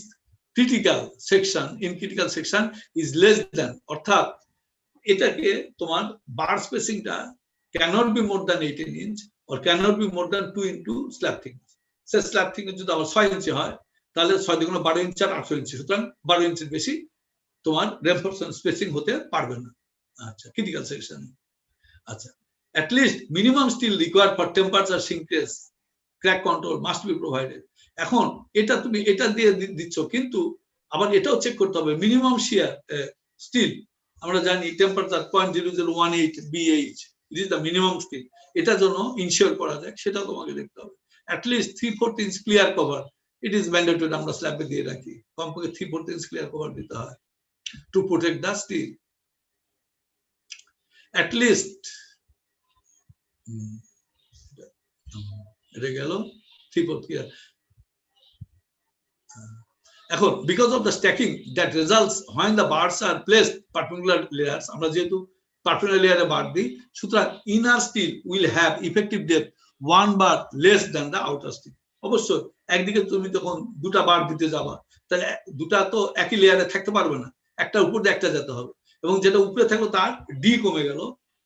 critical section, in critical section is less than, orthat etake tomar bar spacing ta cannot be more than 18 inch or cannot be more than 2 into slab thickness. So slab thickness যদি আবার 6 ইঞ্চি হয়, তাহলে 6 দ্বিগুণ 12 ইঞ্চি আর 8 ইঞ্চি, সুতরাং 12 ইঞ্চির বেশি তোমার reinforcement spacing হতে পারবে না। আচ্ছা, ক্রিটিক্যাল সেকশন। আচ্ছা, at least minimum steel required for temperature shrinkage crack control must be provided. এখন এটা তুমি এটা দিয়ে দিচ্ছ, কিন্তু আবার এটাও চেক করতে হবে মিনিমাম শিয়ার স্টিল, আমরা জানি temperature 0.0018 BH, it is the minimum steel, এটা জন্য ইনশিওর করা যায় সেটা তোমাকে দেখতে হবে। at least 3/4 inch clear cover it is mandatory, আমরা স্ল্যাবে দিয়ে রাখি কমপক্ষে 3/4 inch clear cover দিতে হয় to protect the steel. at least এটা গেল 3/4 clear। এখন because of the stacking that results when the bars are placed perpendicular layers, আমরা যেহেতু perpendicular layer bar দিই, সুতরাং inner steel will have effective depth 1 bar less than the outer steel. অবশ্যই একদিকে তুমি যখন দুটা বার দিতে যাবা, তাহলে দুটা তো একই লেয়ারে থাকতে পারবে না, একটা উপর দিয়ে একটা যেতে হবে, এবং যেটা উপরে থাকলো তার ডি কমে গেল,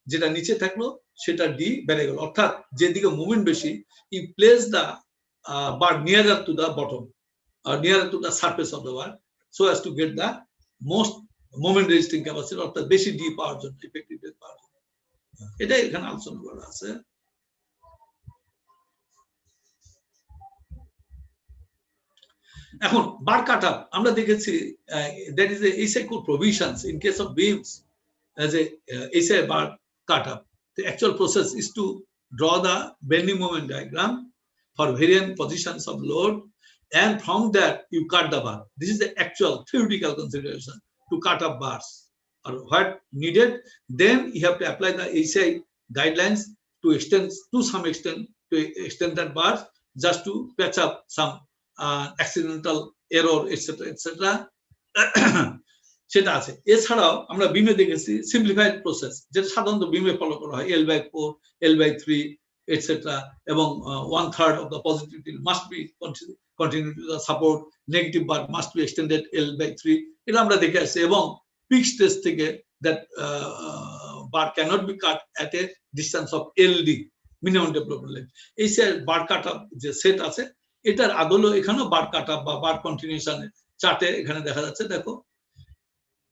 যেটা নিচে থাকলো সেটা ডি বেড়ে গেল, অর্থাৎ যেদিকে মুভমেন্ট বেশি you place the bar nearer to the bottom or nearer to the surface of the bar so as to get the most moment resisting capacity, অর্থাৎ বেশি ডি পাওয়ার জন্য, ইফেক্টিভ ডি পাওয়ার জন্য। এটাই এখানে আলোচনা করা আছে। এখন বার কাট আপ আমরা দেখেছি, that is a ASI code provisions in case of beams as a ASI bar cut up. The actual process is to draw the bending moment diagram for varying positions of load, and from that you cut the bar. This is the actual theoretical consideration to cut up bars, or what needed. Then you have to apply the ASI guidelines to extend to some extent to extend that bars just to patch up some accidental error, etc. etc. সেটা আছে। এছাড়াও আমরা বিমে দেখেছি simplified process, যেটা সাধারণত বিমে follow করা হয়, L/4, L/3 etcetera, এবং 1/3 of the positivity must be continued to the support, negative bar must be extended L/3, এটা আমরা দেখে আসছি, এবং পিক স্টেজ থেকে that bar cannot be cut at a distance of LD, minimum development length. এই বার কাট up যে set আছে, এটার আদলও এখানেও বার কাট আপ বা বার কন্টিনিউশনের চার্টে এখানে দেখা যাচ্ছে। দেখো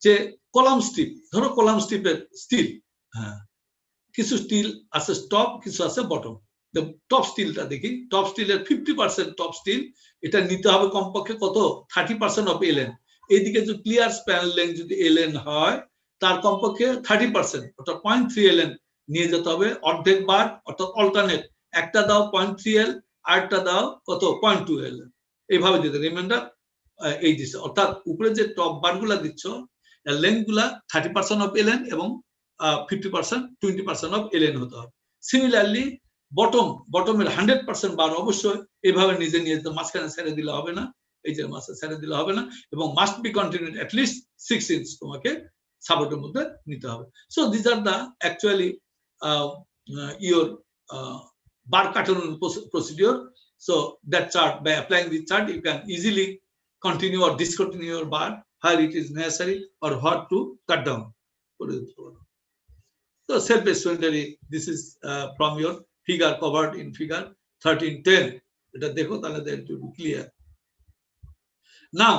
যে কলাম স্ট্রিপ, ধরো কলাম স্ট্রিপের স্টিল, হ্যাঁ কিছু স্টিল আছে টপ, কিছু আছে বটম। টপ স্টিলটা দেখি, টপ স্টিলের 50% টপ স্টিল, এটা নিতে হবে কমপক্ষে কত 30% অফ এলএন। এইদিকে যদি ক্লিয়ার স্প্যান লেন্থ যদি এলএন হয়, তার কমপক্ষে 30% অর্থাৎ 0.3 এলএন নিয়ে যেতে হবে, অর্ধেক বার অর্থাৎ অল্টারনেট, একটা দাও 0.3 এল, আরেকটা দাও কত 0.2 এল, এইভাবে দিতে রিমাইন্ডার এই দিচ্ছে। অর্থাৎ উপরে যে টপ বার গুলা দিচ্ছ, এর লেন্থ গুলা 30% অফ এলএন এবং 50% 20% অফ এলএন হতে হবে। সিমিলারলি বটমের 100% বার অবশ্যই এইভাবে নিজে নিয়ে যেতে, মাঝখানে ছেড়ে দিলে হবে না, এই যে মাঝে ছেড়ে দিলে হবে না, এবং must be continued at least 6 inch তোমাকে সাপোর্টের মধ্যে নিতে হবে। So this are the actually your bar carton procedure. So that chart, by applying this chart, you can easily continue or discontinue your bar where it is necessary or what to cut down. So self-explanatory. This is from your figure covered in figure 1310. এটা দেখো তাহলে it will be clear. Now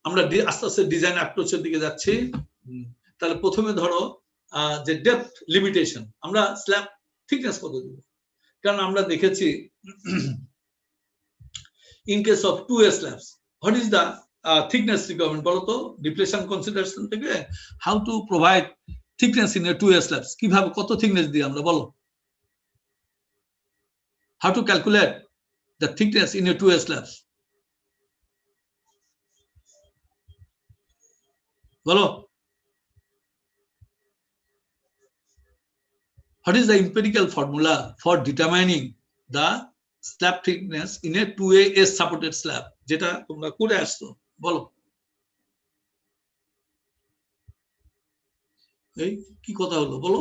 আমরা আস্তে আস্তে design অ্যাপ্রোচের দিকে যাচ্ছি। তাহলে প্রথমে ধরো যে ডেপথ লিমিটেশন, আমরা স্ল্যাব থিকনেস কত দিব, কারণ আমরা দেখেছি in case of 2A slabs what is the thickness requirement বলো তো, ডিপ্লেশন কনসিডারেশন থেকে how to provide thickness in a 2A slabs, কিভাবে কত থিকনেস দিই আমরা বলো, how to calculate the thickness in a 2A slabs বলো। What is the empirical formula for determining the slab thickness in a 2A S supported slab? যেটা তোমরা করে আসছো বলো। এই কি কথা হলো বলো,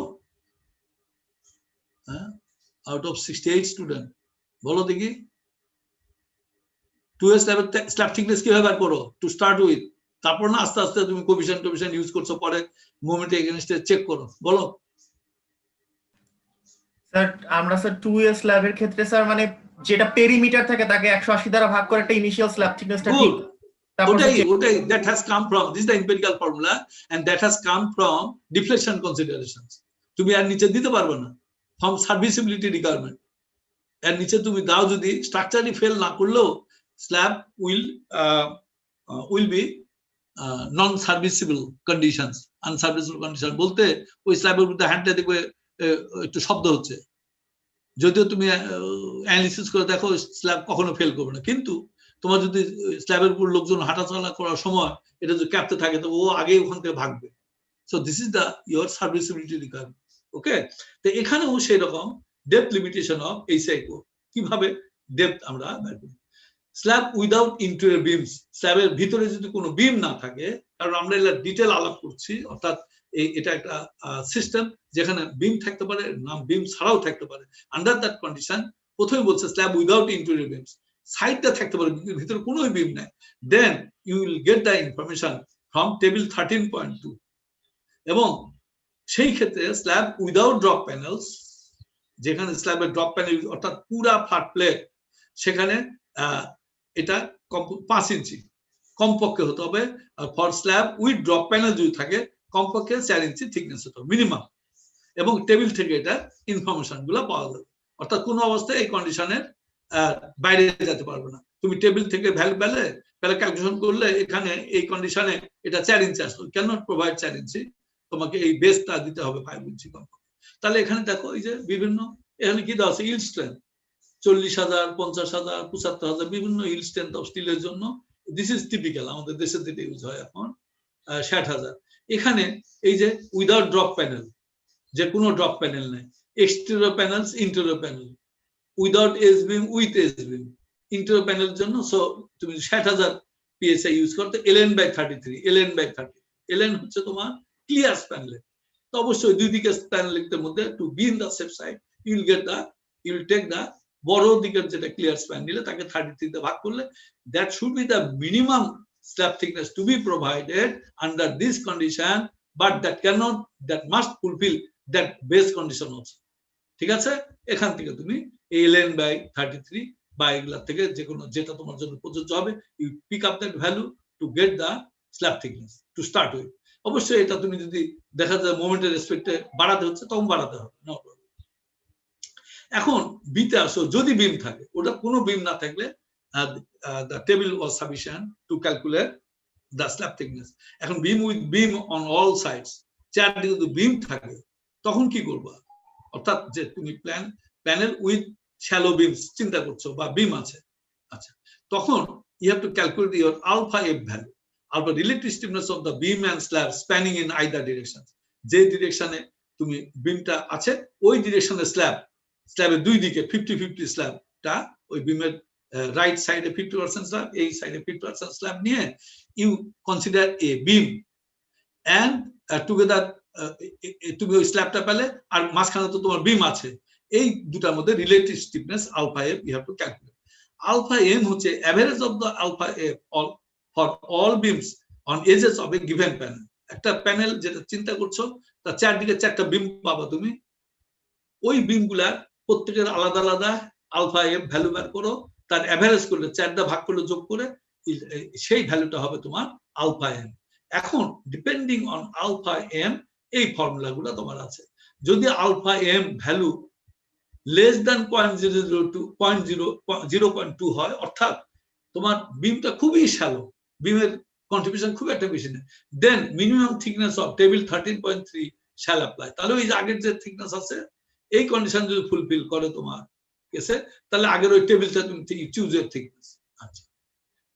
আউট অফ 68 স্টুডেন্ট বলো দেখি 2A slab thickness কিভাবে বার করো টু স্টার্ট উইথ, তারপর না আস্তে আস্তে তুমি কোএফিশিয়েন্ট ইউজ করছো, পরে মোমেন্ট এগেইনস্টে চেক করো, বলো। স্যার আমরা স্যার 2A স্ল্যাবের ক্ষেত্রে স্যার মানে যেটা পেরিমিটার থাকে তাকে 180 দ্বারা ভাগ করে একটা ইনিশিয়াল স্ল্যাব থিকনেসটা ঠিক, ওটাই that has come from, this is the empirical formula and that has come from deflection considerations. তুমি আর নিচে দিতে পারবে না from serviceability requirement, এর নিচে তুমি দাও যদি স্ট্রাকচারালি ফেল না করলেও slab will be non serviceable conditions, unserviceable condition বলতে ওই স্ল্যাবের মধ্যে হ্যান্ডটা দেখবে একটু শব্দ হচ্ছে, যদিও তুমি অ্যানালিসিস করে দেখো স্ল্যাব কখনো ফেল করবে না, কিন্তু তোমার যদি স্ল্যাবের উপর লোকজন হাঁটাচলা করার সময় এটা যদি ক্যাপতে থাকে তো ও আগে ওখান থেকে ভাগবে। So this is the your serviceability requirement. Okay, তো এখানেও সেই রকম ডেপথ লিমিটেশন অফ এই সাইকো, কিভাবে ডেপথ আমরা বের করি। স্ল্যাব উইদাউট ইন্টেরিয়র বিমস, স্ল্যাবের ভিতরে যদি কোনো বিম না থাকে, কারণ আমরা এর ডিটেল আলাপ করছি, অর্থাৎ এটা একটা সিস্টেম যেখানে বিম থাকতে পারে, না বিম ছাড়াও থাকতে পারে। আন্ডার দ্যাট কন্ডিশন প্রথমে বলছে স্ল্যাব উইদাউট ইন্টেরিয়র বিমস, সাইডটা থাকতে পারে ভিতরে কোনো বিম নাই, then you will get the information from table 13.2। এবং সেই ক্ষেত্রে স্ল্যাব উইদাউট ড্রপ প্যানেলস, যেখানে স্ল্যাবের ড্রপ প্যানেল অর্থাৎ পুরা ফ্ল্যাট প্লেট, সেখানে এটা 5 ইঞ্চি কমপক্ষে হতে হবে। For slab with drop panel যদি থাকে কমপক্ষে 4 ইঞ্চি থিকনেস হতে হবে মিনিমাম, এবং টেবিল থেকে এটা ইনফরমেশন গুলো পাওয়া যাবে, অর্থাৎ কোনো অবস্থায় এই কন্ডিশনের বাইরে যেতে পারবে না। তুমি টেবিল থেকে ভ্যালু ক্যালকুলেশন করলে এখানে এই কন্ডিশনে এটা 4 ইঞ্চি আসলো, কেন প্রোভাইড 4 ইঞ্চি, তোমাকে এই বেসটা দিতে হবে 5 ইঞ্চি কমপক্ষে। তাহলে এখানে দেখো এই যে বিভিন্ন এখানে কি দেওয়া আছে, ইল্ড স্ট্রেংথ 40,000, 50,000, 75,000 বিভিন্ন ইল্ড স্ট্রেংথ অফ স্টিলের জন্য। দিস ইজ টিপিক্যাল, আমাদের দেশের দিকে ইউজ হয় এখন 60,000। এখানে এই যে উইদাউট ড্রপ প্যানেল, যে কোনো ড্রপ প্যানেল নেই, exterior panels, interior panel, without S beam, with S beam, interior প্যানেলের জন্য সো তুমি 60,000 PSI ইউজ করতে, LN/33, LN/30, LN হচ্ছে তোমার ক্লিয়ার প্যানেল। তো অবশ্যই দুই দিকের প্যানেলের মধ্যে to be in the safe side you will take the বড় দিকের যেটা ক্লিয়ার স্প্যান নিলে তাকে 33 তে ভাগ করলে, that should be the minimum slab thickness to be provided under this condition, but that must fulfill that base condition also. ঠিক আছে, এখান থেকে তুমি LN/33 বা এগুলা থেকে যে কোনো যেটা তোমার জন্য প্রযোজ্য হবে, you pick up that value to get the slab thickness to start with. অবশ্যই এটা তুমি যদি দেখা যায় মোমেন্টের রেসপেক্টে বাড়াতে হচ্ছে তখন বাড়াতে হবে, নো প্রবলেম। এখন বিতে আসো, যদি বিম থাকে, ওটা কোনো বিম না থাকলে the table was sufficient to calculate the slab thickness. এখন beam with beam on all sides, চারদিকে যদি বিম থাকে তখন কি করবা, অর্থাৎ যে তুমি প্যানেল উইথ শ্যালো বিমস চিন্তা করছো বা বিম আছে, আচ্ছা তখন you have to calculate your alpha f value. alpha relative stiffness of the beam and slab spanning in either direction. যে ডিরেকশনে তুমি বিমটা আছে ওই ডিরেকশনে স্ল্যাবের দুই দিকে 50-50 স্ল্যাবটা ওই বিমের রাইট সাইডে 50% স্ল্যাব, এই সাইডে 50% স্ল্যাব নিয়ে you consider a beam and together তুমি ওই স্ল্যাবটা পেলে আর মাঝখানে তো তোমার বিম আছে, এই দুটার মধ্যে relative stiffness alpha M you have to calculate. Alpha M হচ্ছে average of the alpha M for all beams on edges of a given panel. একটা প্যানেল যেটা চিন্তা করছো তার চারদিকে চারটা বিম পাবা তুমি, ওই বিমগুলার প্রত্যেকের আলাদা আলাদা আলফা এম ভ্যালু বের করো, তার এভারেজ করলে চারটা ভাগ করলে যোগ করে সেই ভ্যালুটা হবে তোমার আলফা এম। এখন ডিপেন্ডিং অন আলফা এম এই ফর্মুলাগুলো তোমার আছে। যদি alpha M value less than 0.2 হয়, অর্থাৎ তোমার বিমটা খুবই শ্যালো, বিমের কন্ট্রিবিউশন খুব একটা বেশি নেই, then minimum thickness of table 13.3 shall apply. তাহলে ওই যে আগের যে থিকনেস আছে এই কন্ডিশন যদি ফুলফিল করে তোমার কেসে, তাহলে আগের ওই টেবিলটা তুমি চুজ এর থিকনেস। আচ্ছা,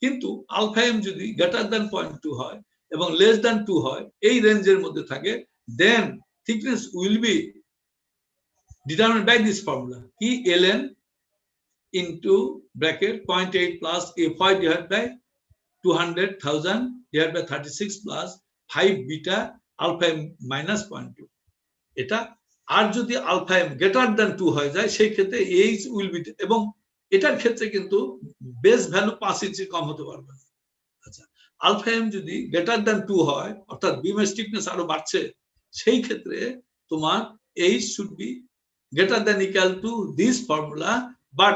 কিন্তু আলফা এম যদি গ্রেটার দ্যান 0.2 হয় এবং লেস দ্যান 2 হয়, এই রেঞ্জের মধ্যে থাকে, then thickness will be determined by this formula, P ln into bracket 0.8 plus Fy divided by 200,000 divided by 36 plus 5 beta alpha m minus 0.2. এটা আর যদি আলফা এম গ্রেটার দ্যান 2 হয়ে যায় সেই ক্ষেত্রে এইচ উইল বি, এবং এটার ক্ষেত্রে কিন্তু বেস ভ্যালু 5 ইঞ্চি কম হতে পারবে না। আচ্ছা, আলফা এম যদি গ্রেটার দ্যান 2 হয় অর্থাৎ বিমের স্টিফনেস আরো বাড়ছে, সেই ক্ষেত্রে তোমার H should be greater than equal to this formula, but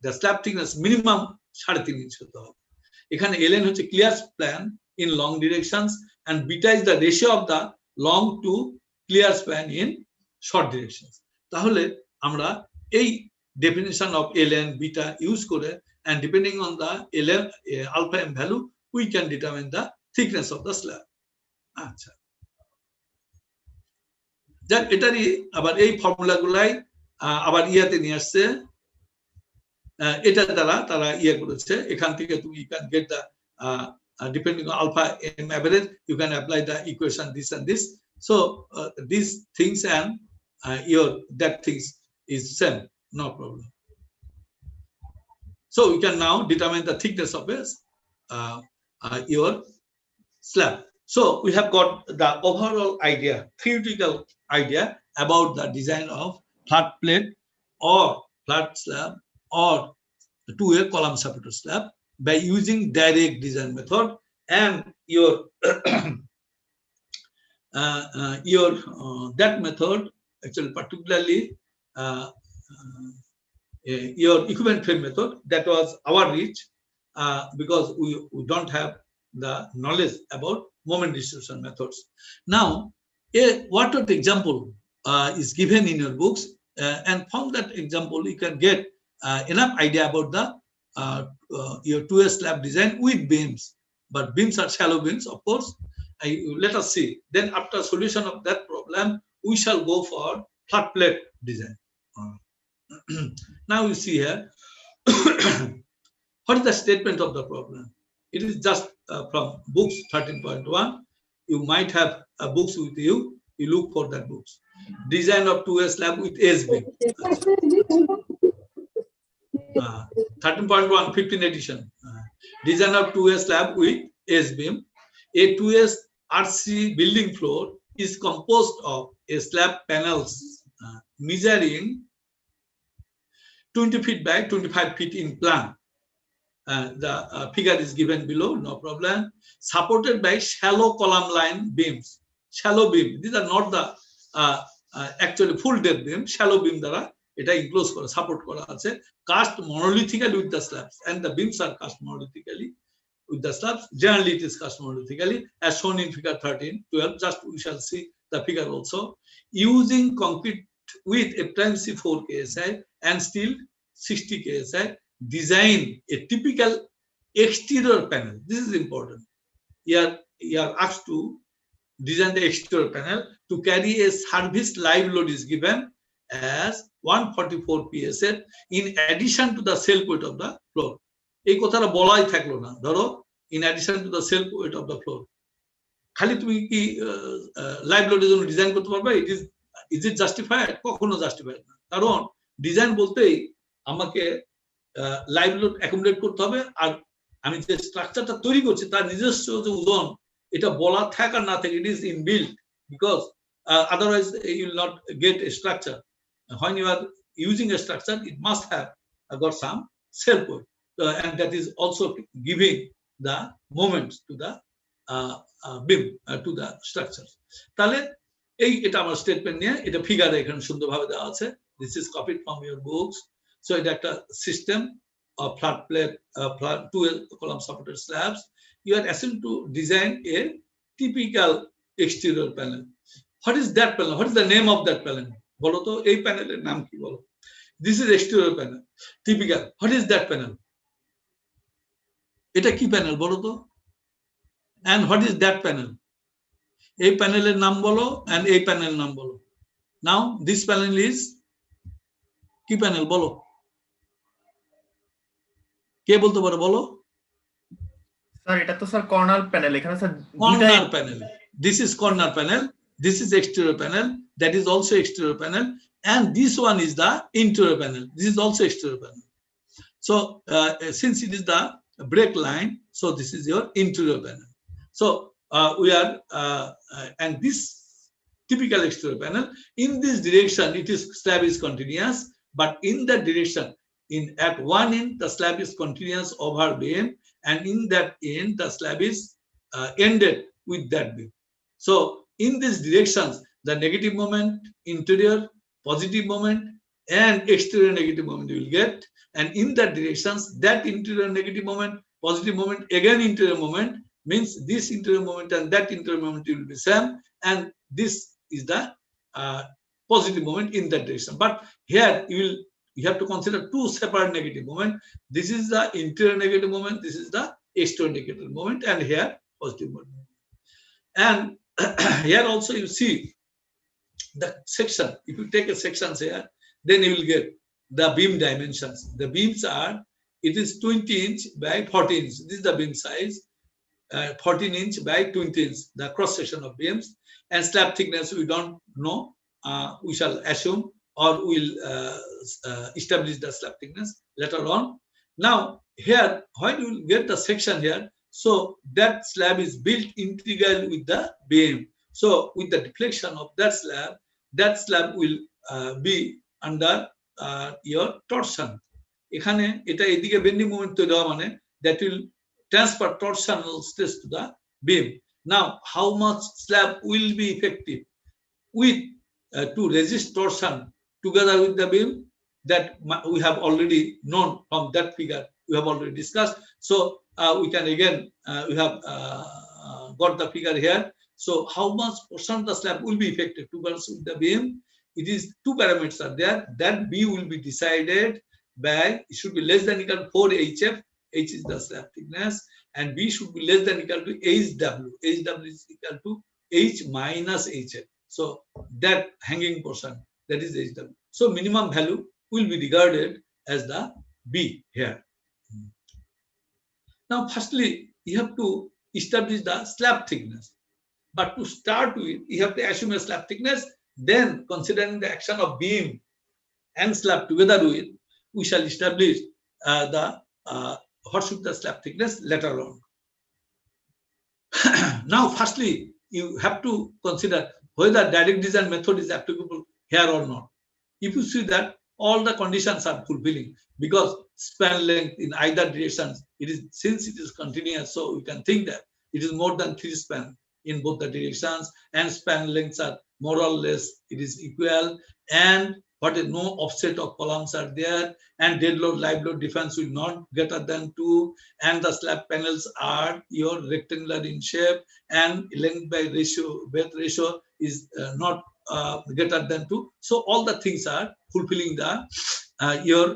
the slab thickness minimum 3.5 inch হতে হবে। এখানে ln হচ্ছে clear span in long directions and beta is the ratio of the long to clear span in short directions. তাহলে আমরা এই definition of ln beta use করে and depending on the ln alpha m value we can determine the thickness of the slab. আচ্ছা, যাক এটারই আবার এই formula গুলাই আবার ইয়াতে নিয়ে আসছে, এটা দ্বারা তারা ইয়ে করেছে। এখান থেকে তুমি you can get the depending on alpha m average you can apply the equation this and this, so these things and your that things is same, no problem. So we can now determine the thickness of your slab. So we have got the overall idea, theoretical idea about the design of flat plate or flat slab or two-way column supported slab by using direct design method, and your that method actually particularly your equipment frame method, that was our reach because we don't have the knowledge about moment distribution methods. Now, what example is given in your books, and from that example you can get enough idea about the your 2S slab design with beams, but beams are shallow beams, of course. Let us see. Then after solution of that problem, we shall go for flat plate design. Now you see here, what is the statement of the problem? It is just from books 13.1. You might have books with you. You look for that books. Design of 2S slab with S beam. 13.1, 15 edition. Design of 2S slab with S beam. A 2S RC building floor is composed of a slab panels measuring 20 feet by 25 feet in plan. The figure is given below, no problem. Supported by shallow column line beams. Shallow beam. These are not the actually full depth beam. Shallow beam দ্বারা এটা enclose করা, support করা আছে. Cast monolithically with the slabs, and the beams are cast monolithically with the slabs. Generally, it is cast monolithically, as shown in figure 13-12. Just we shall see the figure also. Using concrete with FMC 4 KSI and steel 60 KSI. Design a typical exterior panel. This is important. You are asked to design the exterior panel to carry a service live load is given as 144 PSA in addition to the cell weight of the floor. এই কথাটা বলাই থাকলো না, ধরো in addition to the self weight of the floor. খালি তুমি কি live লোডের জন্য ডিজাইন করতে পারবে? Is it justified? কখনো জাস্টিফাইড না, কারণ ডিজাইন বলতেই আমাকে লাইভ লোড অ্যাকোমোডেট করতে হবে, আর আমি যে স্ট্রাকচারটা তৈরি করছি তার নিজস্ব যে ওজন, এটা বলা থাক আর না থাকে, it is inbuilt, because otherwise you will not get a structure. When you are using a structure, it must have got some self weight, and that is also giving the moments to the beam, to the structure. তাহলে এটা আমার statement নিয়ে, এটা ফিগারে এখানে সুন্দরভাবে দেওয়া আছে। This is copied from your books. So এটা একটা system of flat plate, flat 2 column supported slabs. You are assumed to design a typical exterior panel. What is that panel? What is the name of that panel? বলো তো এই প্যানেলের নাম কি? বলো। This is exterior panel, typical. What is that panel? এটা কি panel বলো তো? And what is that panel? এই প্যানেলের নাম বলো, and এই প্যানেলের নাম বলো। Now this panel is কি প্যানেল বলো? কে বলতে পারে বলো? স্যার এটা তো স্যার কর্নার প্যানেল, এখানে sir corner panel. This is corner panel, this is exterior panel, that is also exterior panel, and this one is the interior panel. This is also exterior panel. So since it is the break line, so this is your interior panel. So we are and this typical exterior panel, in this direction it is slab is continuous, but in that direction, at one end the slab is continuous over beam, and in that end the slab is ended with that beam. So in these directions, the negative moment, interior, positive moment, and exterior negative moment you will get. And in that directions, that interior negative moment, positive moment, again interior moment, means this interior moment and that interior moment will be same. And this is the positive moment in that direction. But here you have to consider two separate negative moment. This is the interior negative moment, this is the exterior negative moment, and here positive moment. And here also you see the section. If you take a section here, then you will get the beam dimensions. The beams are, it is 20 inch by 40 inch. This is the beam size, 14 inch by 20 inch, the cross section of beams. And slab thickness we don't know. We shall assume, or we'll establish the slab thickness later on. Now here, when you will get the section here, so that slab is built integral with the beam. So with the deflection of that slab will be under your torsion. এখানে এটা এদিকে bending moment তৈরি হওয়া মানে that will transfer torsional stress to the beam. Now how much slab will be effective with to resist torsion together with the beam, that we have already known from that figure, we have already discussed. So we can again, we have got the figure here. So how much portion of the slab will be effective together with the beam? It is two parameters are there. That B will be decided by, it should be less than equal to 4 HF. H is the slab thickness, and B should be less than equal to HW. HW is equal to H minus HF. So that hanging portion, that is HW. So minimum value will be regarded as the B here. Now, firstly, you have to establish the slab thickness. But to start with, you have to assume a slab thickness. Then, considering the action of beam and slab together with, we shall establish what should the slab thickness later on. Now, firstly, you have to consider whether direct design method is applicable here or not. If you see that all the conditions are fulfilling, because span length in either directions, it is, since it is continuous, so we can think that it is more than 3 span in both the directions, and span lengths are more or less, it is equal, and what is no offset of columns are there, and dead load live load difference will not greater than 2, and the slab panels are your rectangular in shape, and length by ratio, breadth ratio is not greater than 2. So all the things are fulfilling the your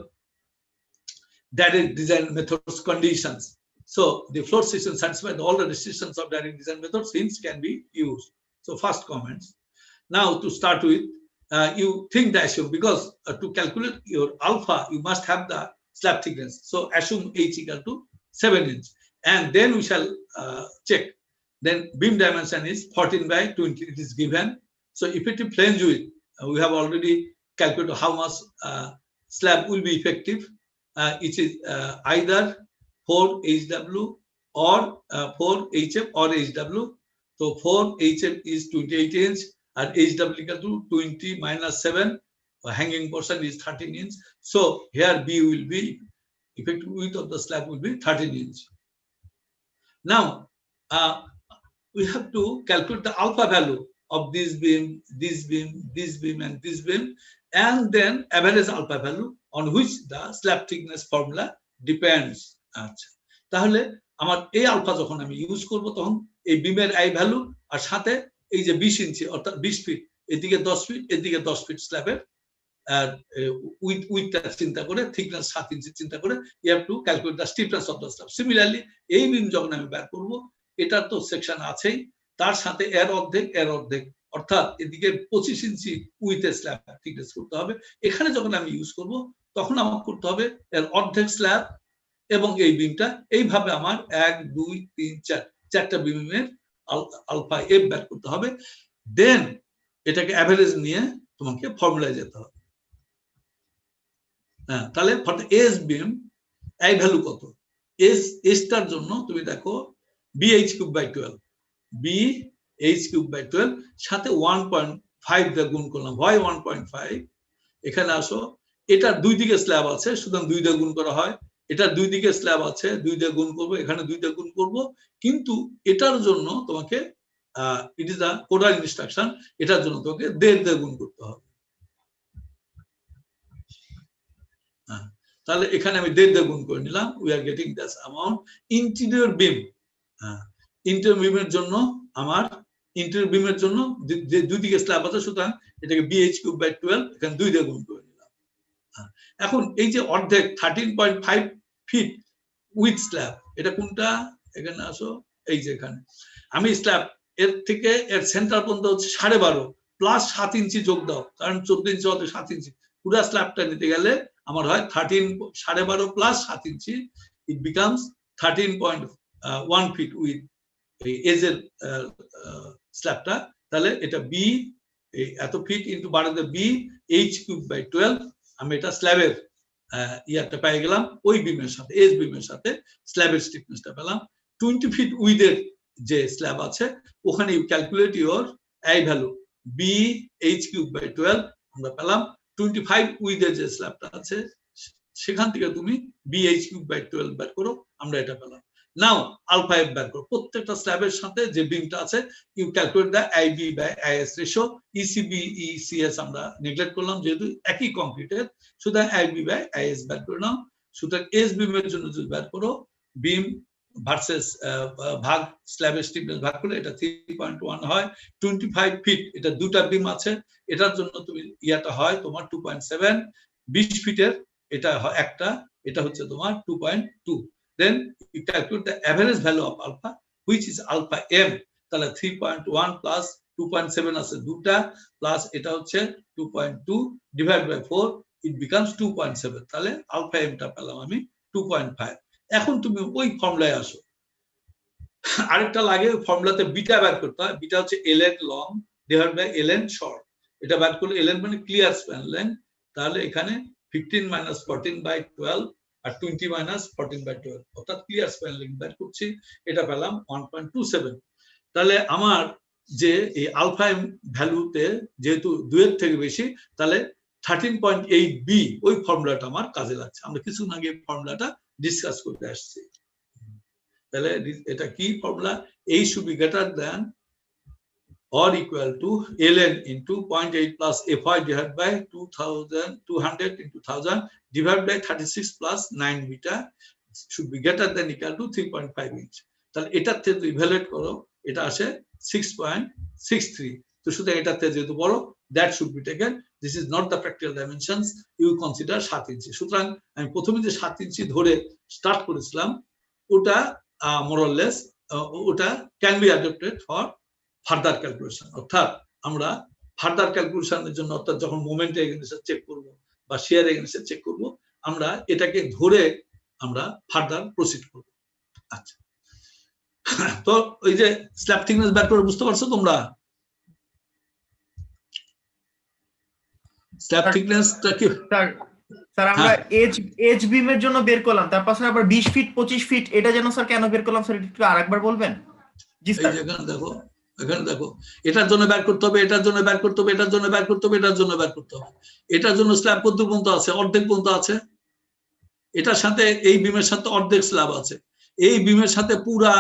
direct design methods conditions. So the floor system satisfies all the restrictions of direct design methods, hence can be used. So first comments. Now to start with, you think the assume, because to calculate your alpha, you must have the slab thickness. So assume H equal to 7 inch. and then we shall check. Then beam dimension is 14/20, it is given. So effective flange width, we have already calculated how much slab will be effective. It is either 4 HW or 4 HF or HW. So 4 HF is 28 inch and HW equal to 20 minus 7, hanging portion is 13 inch. So here B will be, effective width of the slab will be 13 inch. Now we have to calculate the alpha value of this beam, this beam, this beam, and this beam, and then average alpha value on which the slab thickness formula depends. আচ্ছা, তাহলে আমার এই alpha যখন আমি use করব তখন এই বিমের আই ভ্যালু আর সাথে এই যে 20 ইঞ্চি অর্থাৎ 20 ফিট, এদিকে 10 ফিট, এদিকে 10 ফিট স্ল্যাবের উইথটা চিন্তা করে, থিকনেস 7 ইঞ্চি চিন্তা করে you have to calculate the stiffness of the slab. Similarly এই বিম যখন আমি বের করব, এটা তো সেকশন আছেই, তার সাথে এর অর্ধেক অর্থাৎ এদিকে 25 ইঞ্চি উইথে স্ল্যাব থিকনেস করতে হবে। এখানে যখন আমি ইউজ করব তখন আমার করতে হবে এর অর্ধেক স্ল্যাব এবং এই বিমটা, এইভাবে আমার 1 2 3 4 চারটা বিমের আলফা এফ বের করতে হবে। দেন এটাকে অ্যাভারেজ নিয়ে তোমাকে ফর্মুলায় যেতে হবে। হ্যাঁ, তাহলে for the S beam I value কত? এসটার জন্য তুমি দেখো BH³/12, BH³/12 সাথে 1.5 দিয়ে গুণ করলাম। হয় 1.5, এখানে আসো, এটার দুই দিকে স্ল্যাব আছে, সুতরাং 2 দিয়ে গুণ করা হয়। এটার দুই দিকে স্ল্যাব আছে, 2 দিয়ে গুণ করব, এখানে 2 দিয়ে গুণ করব। কিন্তু এটার জন্য তোমাকে ইট ইজ দ্য কোডাল ইনস্ট্রাকশন, এটার জন্য তোমাকে 1.5 দিয়ে গুণ করতে হবে। তাহলে এখানে আমি 1.5 দিয়ে গুণ করে নিলাম। We are getting this amount. Interior beam, interior বিমের জন্য আমার ইন্টেরিয়র বিমের জন্য যে দুই দিকে স্ল্যাব আছে, সুতরাং এটাকে BH³/12 এখানে 2 দিয়ে গুণ করে নিলাম। এখন এই যে অর্ধেক 13.5 ফিট উইথ স্ল্যাব, এটা কোনটা? এখানে আসো, এই যে এখানে আমি স্ল্যাব এর থেকে এর সেন্টার পর্যন্ত হচ্ছে 12.5 প্লাস 7 ইঞ্চি যোগ দাও, কারণ 14 ইঞ্চি হতে 7 ইঞ্চি, পুরো স্ল্যাবটা নিতে গেলে আমার হয় 13.5 plus 7 inch, it becomes 13.1 feet with এই এজের স্ল্যাবটা। তাহলে এটা বি এত ফিট ইন্টু বাড়াতে BH³/12, আমি এটা স্ল্যাবের ইয়ারটা পেয়ে গেলাম। ওই বিমের সাথে, এস বিমের সাথে স্ল্যাবের স্টিফনেসটা পেলাম। 20 ফিট উইথের যে স্ল্যাব আছে ওখানে you calculate your I value BH³/12 আমরা পেলাম। 25 উইথের যে স্ল্যাবটা আছে সেখান থেকে তুমি BH³/12 বের করো, আমরা এটা পেলাম। নাও আলফা এফ বের করো। প্রত্যেকটা স্ল্যাবের সাথে যে বিমটা আছে you calculate the IB/IS ratio. ECB ECS আমরা নেগলেক্ট করলাম যেহেতু একই কংক্রিটের, সুতরাং IB/IS বের করে নাও। সুতরাং এস বিমের জন্য যদি বের করো, বিম ভার্সেস ভাগ স্ল্যাবের স্টিফনেস ভাগ করলে এটা 3.1 হয়। 25 ফিট, এটা দুটা বিম আছে, এটার জন্য তুমি ইয়াটা হয় তোমার 2.7। 20 ফিটের এটা একটা, এটা হচ্ছে তোমার 2.2। then you calculate the average value of alpha, which is alpha m। তাহলে 3.1 plus 2.7 আছে দুটা, প্লাস এটা হচ্ছে 2.2 ডিভাইড বাই 4, it becomes 2.7। তাহলে আলফা এমটা পেলাম আমি 2.5। এখন তুমি ওই ফর্মুলায় আসো। আরেকটা লাগে, ফর্মুলাতে বিটা বের করতে হয়। বিটা হচ্ছে ln long divide by ln short. এটা বের করলে ln মানে ক্লিয়ার স্প্যান লেন্থ। তাহলে এখানে 15 minus 14/12 আর 20 minus 14/12 অর্থাৎ ক্লিয়ার স্প্যান লেন্থ বের করছি, এটা পেলাম 1.27। তাহলে আমার যে এই আলফা এম ভ্যালুতে যেহেতু 2 এর থেকে বেশি, তাহলে 13.8b ওই ফর্মুলাটা আমার কাজে লাগছে। আমরা কিছুক্ষণ আগে ফর্মুলাটা ডিসকাস করতে আসছি। তাহলে এটা কি formula? A should be greater than or equal to ln into 0.8 plus fy divided by 200 into 1000 divided by 36 plus 9 beta should be greater than equal to 3.5 inch। তাহলে এটার থেকে ইভালুয়েট করো, এটা আসে 6.63। তো সুতরাং এটার থেকে যেহেতু বড়, that should be taken, this is not the practical dimensions, you consider 7 ইঞ্চি। সুতরাং আমি প্রথমে যে 7 ইঞ্চি ধরে স্টার্ট করেছিলাম ওটা more or less ওটা can be adapted for further calculation. অর্থাৎ আমরা ফার্দার ক্যালকুলেশনের জন্য, অর্থাৎ যখন মোমেন্ট এগেইনস্ট চেক করব বা শেয়ার এগেইনস্ট চেক করব, আমরা এটাকে ধরে আমরা ফার্দার প্রসিড করব। আচ্ছা, তো ওই যে স্ল্যাব থিকনেস বের করে বুঝতে পারছো তোমরা? স্ল্যাব থিকনেসটা কি? স্যার আমরা এজ বিমের জন্য বের করলাম, তারপর স্যার আবার 20 ফিট 25 ফিট এটা যেন স্যার কেন বের করলাম স্যার একটু আরেকবার বলবেন? জি এই স্যার। যে এখানে দেখো এটার জন্য বের করতে হবে, এটার জন্য বের করতে হবে, এটার জন্য বের করতে হবে, এটার জন্য বের করতে হবে। এটার জন্য স্ল্যাব কত পর্যন্ত আছে? অর্ধেক পর্যন্ত আছে। এটার সাথে এই বিমের সাথে অর্ধেক স্ল্যাব আছে। এই বিমের সাথে পুরা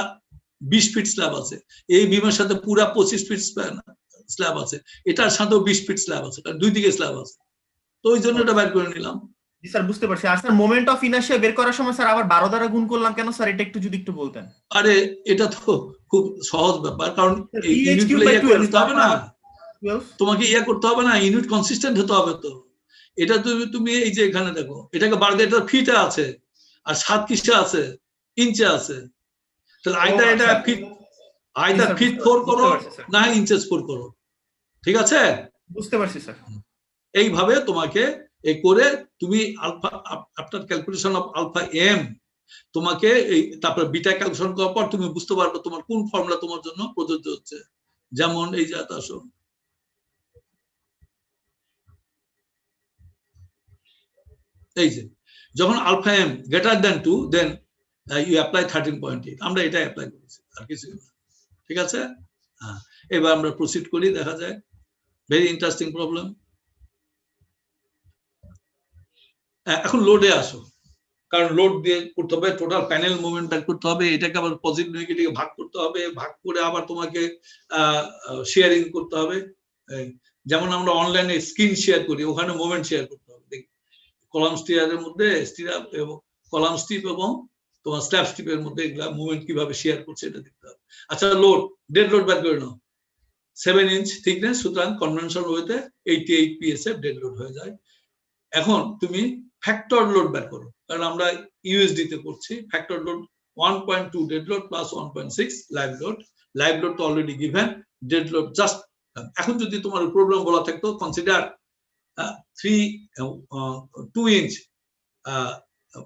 20 ফিট স্ল্যাব আছে। এই বিমের সাথে পুরা 25 ফিট স্ল্যাব আছে। এটার সাথেও 20 ফিট স্ল্যাব আছে, দুই দিকে স্ল্যাব আছে। তো ওই জন্য এটা বের করে নিলাম। জি স্যার বুঝতে পারছি। আর স্যার মোমেন্ট অফ ইনার্শিয়া বের করার সময় স্যার আবার 12 দ্বারা গুণ করলাম কেন স্যার? এটা একটু যদি একটু বলতেন। আরে এটা তো খুব সহজ ব্যাপার, কারণ এই BH ইউনিট cube গুলো by ইয়ে করে 12 নিতে হবে না, 12 তোমাকে ইয়ে করতে হবে না, ইউনিট কনসিস্টেন্ট হতে হবে। তো এটা তুমি এই যে এখানে দেখো এটাকে বাড়তে, এটা ফিটে আছে আর 7 কিসে আছে? ইঞ্চে আছে। তাহলে এটা ফিট, আইদার ফিট 4 করো না ইঞ্চেস 4 করো। ঠিক আছে, বুঝতে পারছি স্যার। এইভাবে তোমাকে এই করে তুমি alpha after calculation of alpha M তোমাকে এই তারপর বিটা ক্যালকুলেশন করার পর তুমি বুঝতে পারবে তোমার কোন ফর্মুলা তোমার জন্য প্রযোজ্য হচ্ছে। যেমন এই যে আসো এই যে যখন alpha M greater than 2 then you apply 13.8, আমরা এটা অ্যাপ্লাই করেছি আর কিছু না। ঠিক আছে, হ্যাঁ এবার আমরা প্রসিড করি, দেখা যায়। Very interesting problem. এখন লোডে আসো, কারণ লোড দিয়ে করতে হবে, টোটাল প্যানেল মুভমেন্ট বের করতে হবে, এটাকে আবার পজিটিভ নেগেটিভ ভাগ করতে হবে, ভাগ করে আবার তোমাকে শেয়ারিং করতে হবে। যেমন আমরা অনলাইনে স্ক্রিন শেয়ার করি, ওখানে মুভমেন্ট শেয়ার করতে হবে। দেখি কলাম স্টিয়ারের মধ্যে স্টিরাপ এবং কলাম স্টিপ এবং তোমার স্ল্যাব স্টিপের মধ্যে এগুলা মুভমেন্ট কিভাবে শেয়ার করছে এটা দেখতে হবে। আচ্ছা লোড, ডেড লোড বের করে নাও। 7 ইঞ্চ থিকনেস, সুতরাং কনভেনশন ওয়েতে 88 পিএসএফ ডেড লোড হয়ে যায়। এখন তুমি ফ্যাক্টর লোড বের করো, কারণ আমরা ইউএসডি তে করছি। Factor load 1.2 dead load plus 1.6 live load. Live load তো already given, dead load just. এখন যদি তোমার প্রবলেম বলা থাকতো consider 2 inch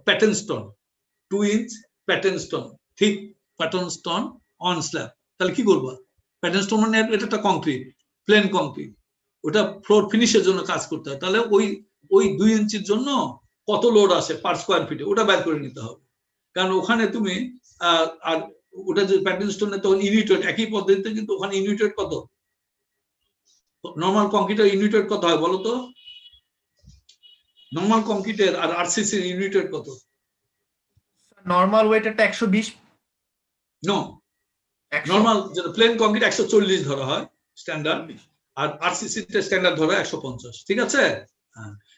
pattern stone, 2 inch pattern stone, ঠিক প্যাটার্ন স্টোন অন স্ল্যাব, তাহলে কি করবা? প্যাটার্ন স্টোন মানে এটা একটা কংক্রিট, প্লেন কংক্রিট, ওটা ফ্লোর ফিনিশের জন্য কাজ করতে হয়। তাহলে ওই 2 ইঞ্চির জন্য কত লোড আসে পার স্কোয়ার ফিটে ওটা বের করে নিতে হবে। কারণ ওখানে তুমি আর ওটা যে প্যাটার্ন স্টোনে তখন ইউনিট ওয়েট একই পদ্ধতিতে, কিন্তু ওখানে ইউনিট ওয়েট কত? নরমাল কংক্রিটের ইউনিট ওয়েট কত হয় বলো তো? নরমাল কংক্রিটের আর আরসিসি এর ইউনিট ওয়েট কত? নরমাল ওয়েট একটা 120। নো, নরমাল যেটা প্লেন কংক্রিট 140 ধরা হয় স্ট্যান্ডার্ড, আর আরসিসি তে স্ট্যান্ডার্ড ধরা 150। ঠিক আছে,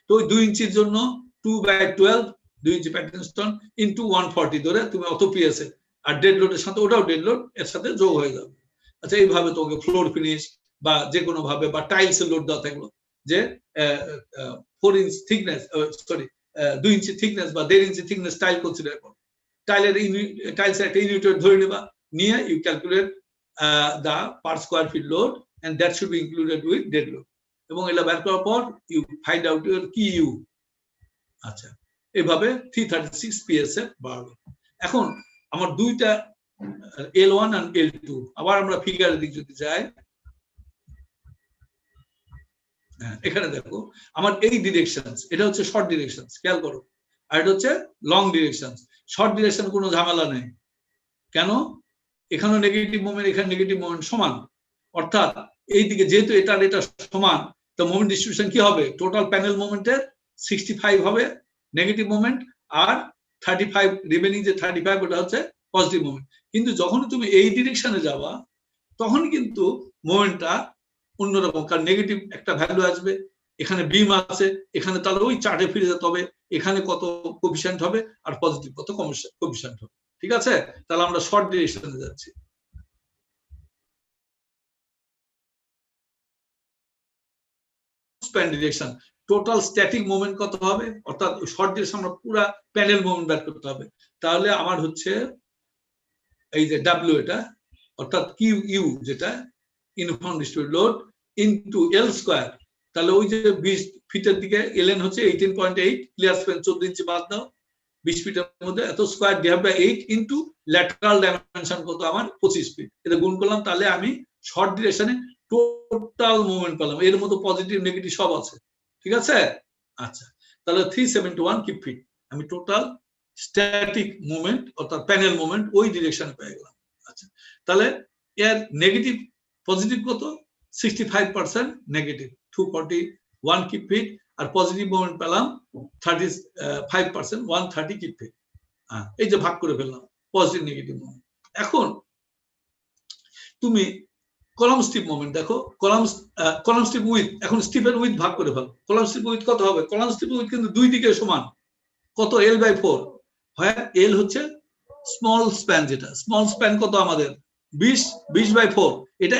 তো ওই 2 ইঞ্চির জন্য 2/12 2 ইঞ্চি প্যাটার্ন স্টোন ইনটু 140 ধরে তুমি অত পিএসএ, আর ডেড লোডের সাথে ওটাও ডেড লোড এর সাথে যোগ হয়ে যাবে। আচ্ছা এইভাবে তোমাকে ফ্লোর ফিনিশ বা যে কোনো ভাবে বা টাইলস এর লোড দেওয়া থাকলো যে 4 ইঞ্চ থিকনেস, সরি 2 ইঞ্চি থিকনেস বা 1.5 ইঞ্চি থিকনেস টাইল কনসিডার করো। টাইলসের একটা ইউনিট ওয়েট ধরে নেবা, নিয়ে you calculate the per square feet load and that should be included with dead load, এবং এটা বের করার পর ইউ ফাইন্ড আউট ইউর কি ইউ। আচ্ছা এইভাবে 336 পিএসএফ বাড়বে। এখন আমার দুইটা L1 আর L2, আবার আমরা ফিগারের দিক যদি যাই, এখানে দেখো আমার এই ডিরেকশনস, এটা হচ্ছে শর্ট ডিরেকশনস, খেয়াল করো, আর এটা হচ্ছে লং ডিরেকশনস। শর্ট ডিরেকশন কোনো ঝামেলা নেই, কেন? এখানে নেগেটিভ মোমেন্ট, এখানে নেগেটিভ মোমেন্ট সমান, অর্থাৎ এই দিকে যেহেতু এটা সমান, তো মোমেন্ট ডিস্ট্রিবিউশন কি হবে? টোটাল প্যানেল মোমেন্টের 65 হবে নেগেটিভ মোমেন্ট, আর 35 রিমেনিং যে 35 ওটা হচ্ছে পজিটিভ মোমেন্ট। কিন্তু যখন তুমি এই ডিরেকশনে যাবা তখন কিন্তু মোমেন্টটা অন্যরকম, কারণ নেগেটিভ একটা ভ্যালু আসবে, এখানে বিম আছে, এখানে তাহলে ওই চার্টে ফিরে যেতে হবে, এখানে কত কোফিশিয়েন্ট হবে আর পজিটিভ কত কোফিশিয়েন্ট হবে। ঠিক আছে, তাহলে আমরা শর্ট ডিরেকশনে যাচ্ছি। Span direction, total static moment কত হবে, অর্থাৎ শর্ট ডিরেকশন আমরা পুরো প্যানেল মোমেন্ট বের করতে হবে। তাহলে আমার হচ্ছে এই যে ডাব্লিউ, এটা অর্থাৎ কিউ ইউ যেটা ইউনিফর্ম ডিস্ট্রিবিউটেড লোড ইনটু এল স্কয়ার। তাহলে ওই যে 20 ফিটের দিকে এলএন হচ্ছে 18.8, ক্লিয়ার স্প্যান 14 ইঞ্চি বাদ দাও, 20 ফিটের মধ্যে এত square divide by 8 into lateral dimension কত আমার 25 ফিট, এটা গুণ করলাম, তাহলে আমি শর্ট ডিরেকশনে টোটাল মুভমেন্ট পেলাম। এর মধ্যে পজিটিভ নেগেটিভ সব আছে, ঠিক আছে? আচ্ছা, তাহলে 371 কিউব ফিট আমি টোটাল স্ট্যাটিক মুভমেন্ট অর্থাৎ প্যানেল মুভমেন্ট ওই ডিরেকশনে পেয়ে গেলাম। আচ্ছা, তাহলে এর নেগেটিভ পজিটিভ কত? 65% নেগেটিভ 241 কিউব ফিট, আর পজিটিভ মুভমেন্ট পেলাম 35% 130 কিউব ফিট। এই যে ভাগ করে ফেললাম পজিটিভ নেগেটিভ মুভমেন্ট। এখন তুমি কলাম স্টিপ মুভমেন্ট দেখো, কলাম স্টিপ উইথ, এখন স্টিপের উইথ ভাগ করে ফেলো। কলাম স্টিপ উইথ কত হবে? কলাম স্টিপ উইথ কিন্তু দুই দিকে সমান, কত? L/4, হয় L হচ্ছে স্মল স্প্যান, যেটা স্মল স্প্যান কত আমাদের 20/4, এটা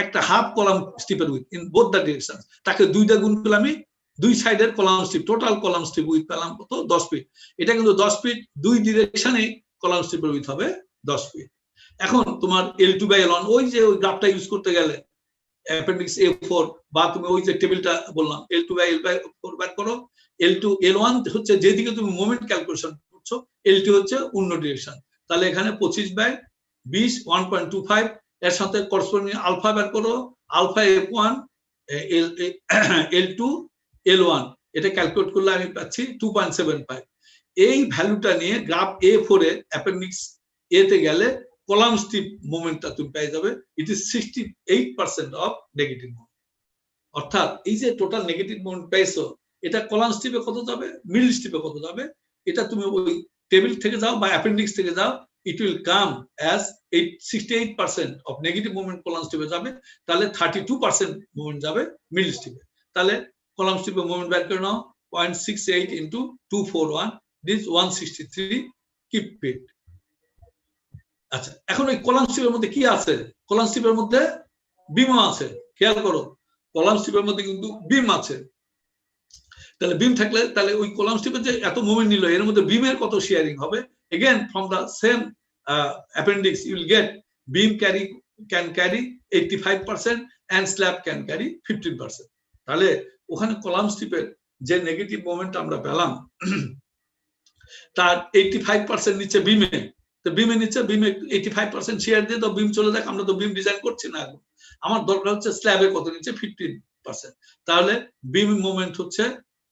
একটা হাফ কলাম স্টিপের width in both the direction, তাকে দুইটা গুণ করলে আমি দুই সাইডের column strip, total column strip width পেলাম কত? 10 ফিট। এটা কিন্তু 10 ফিট, দুই ডিরেকশনে কলাম স্টিপের উইথ হবে 10 ফিট। এখন তোমার L2/L1, ওই যে ওই গ্রাফটা ইউজ করতে গেলে অ্যাপেন্ডিক্স A4 বা তুমি ওই যে টেবিলটা বললাম L2/L4 বের করো। L1 হচ্ছে যেদিকে তুমি মোমেন্ট ক্যালকুলেশন করছো, L2 হচ্ছে অন্য ডিরেকশন, তাহলে এখানে 25/20 1.25, এর সাথে করসপন্ডিং আলফা বের করো, আলফা F1 L2 L1, এটা ক্যালকুলেট করলে আমি পাচ্ছি 2.75। এই ভ্যালুটা নিয়ে graph A4 A appendix A তে গেলে কলাম স্টিপ মোমেন্টটা তুমি পেয়ে যাবে, ইট ইজ 68% অফ নেগেটিভ মোমেন্ট। অর্থাৎ এই যে টোটাল নেগেটিভ মোমেন্ট পেয়েছো, এটা কলাম স্টিপে কত যাবে, মিডল স্টিপে কত যাবে, এটা তুমি ওই টেবিল থেকে যাও বা অ্যাপেন্ডিক্স থেকে যাও, ইট উইল কাম অ্যাজ 68% অফ নেগেটিভ মোমেন্ট কলাম স্টিপে যাবে, তাহলে 32% মোমেন্ট যাবে মিডল স্টিপে। তাহলে কলাম স্টিপে মোমেন্ট বের করে নাও, 0.68 ইনটু 241, দিস 163 কিউব ফিট। আচ্ছা, এখন ওই কলাম স্টিপের মধ্যে কি আছে? কলাম স্টিপের মধ্যে বিম আছে, খেয়াল করো, কলাম স্টিপের মধ্যে কিন্তু বিম আছে। তাহলে বিম থাকলে তাহলে ওই কলাম স্টিপের যে এত মুভমেন্ট নিল, এর মধ্যে বিমের কত শেয়ারিং হবে? Again from the same appendix you will get beam can carry 85% and slab can carry 15%। তাহলে ওখানে কলাম স্টিপের যে নেগেটিভ মোমেন্ট আমরা পেলাম তার 85% নিচে বিমে, তো বিমে নিচে বিমে 85% শেয়ার দিয়ে তো বিম চলে যাক, আমরা তো বিম ডিজাইন করছি না এখন, আমার দরকার হচ্ছে স্ল্যাবে কত নিচে 15%। তাহলে বিম মোমেন্ট হচ্ছে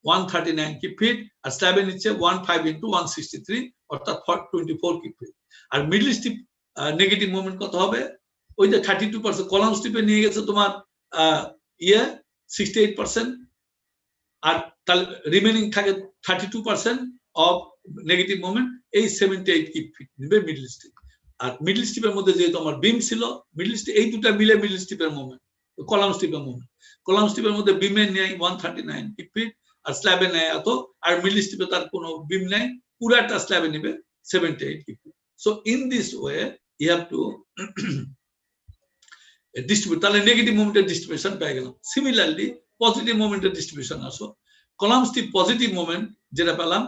139 কিউব ফিট, আর স্ল্যাবে নিচে 15 ইনটু 163 অর্থাৎ 24 কিউব ফিট। আর মিডল স্টিপ নেগেটিভ মোমেন্ট কত হবে? ওই যে 32%, কলাম স্টিপে নিয়ে গেছে তোমার 68%, আর তাহলে রিমেনিং থাকে 32% অফ নেগেটিভ মোমেন্ট, এই 78 কিউব ফিট নেবে মিডল স্টিপ। আর মিডল স্টিপের মধ্যে যেহেতু আমার বিম ছিল, মিডল স্টিপ এই দুটা মিলে মিডল স্টিপের মোমেন্ট, কলাম স্টিপের মোমেন্ট, কলাম স্টিপের মধ্যে বিমে নেয় 139 কিউব ফিট, আর স্ল্যাবে নেয় এত, আর মিডল স্টিপে তার কোনো বিম নেয়, পুরাটা স্ল্যাবে নেবে 78 cube feet. So in this way you have to distribute, তাহলে নেগেটিভ মোমেন্টের ডিস্ট্রিবিউশন পেয়ে গেলাম। সিমিলারলি পজিটিভ মোমেন্টের ডিস্ট্রিবিউশন আসো, কলাম স্টিপ পজিটিভ মোমেন্ট যেটা পেলাম,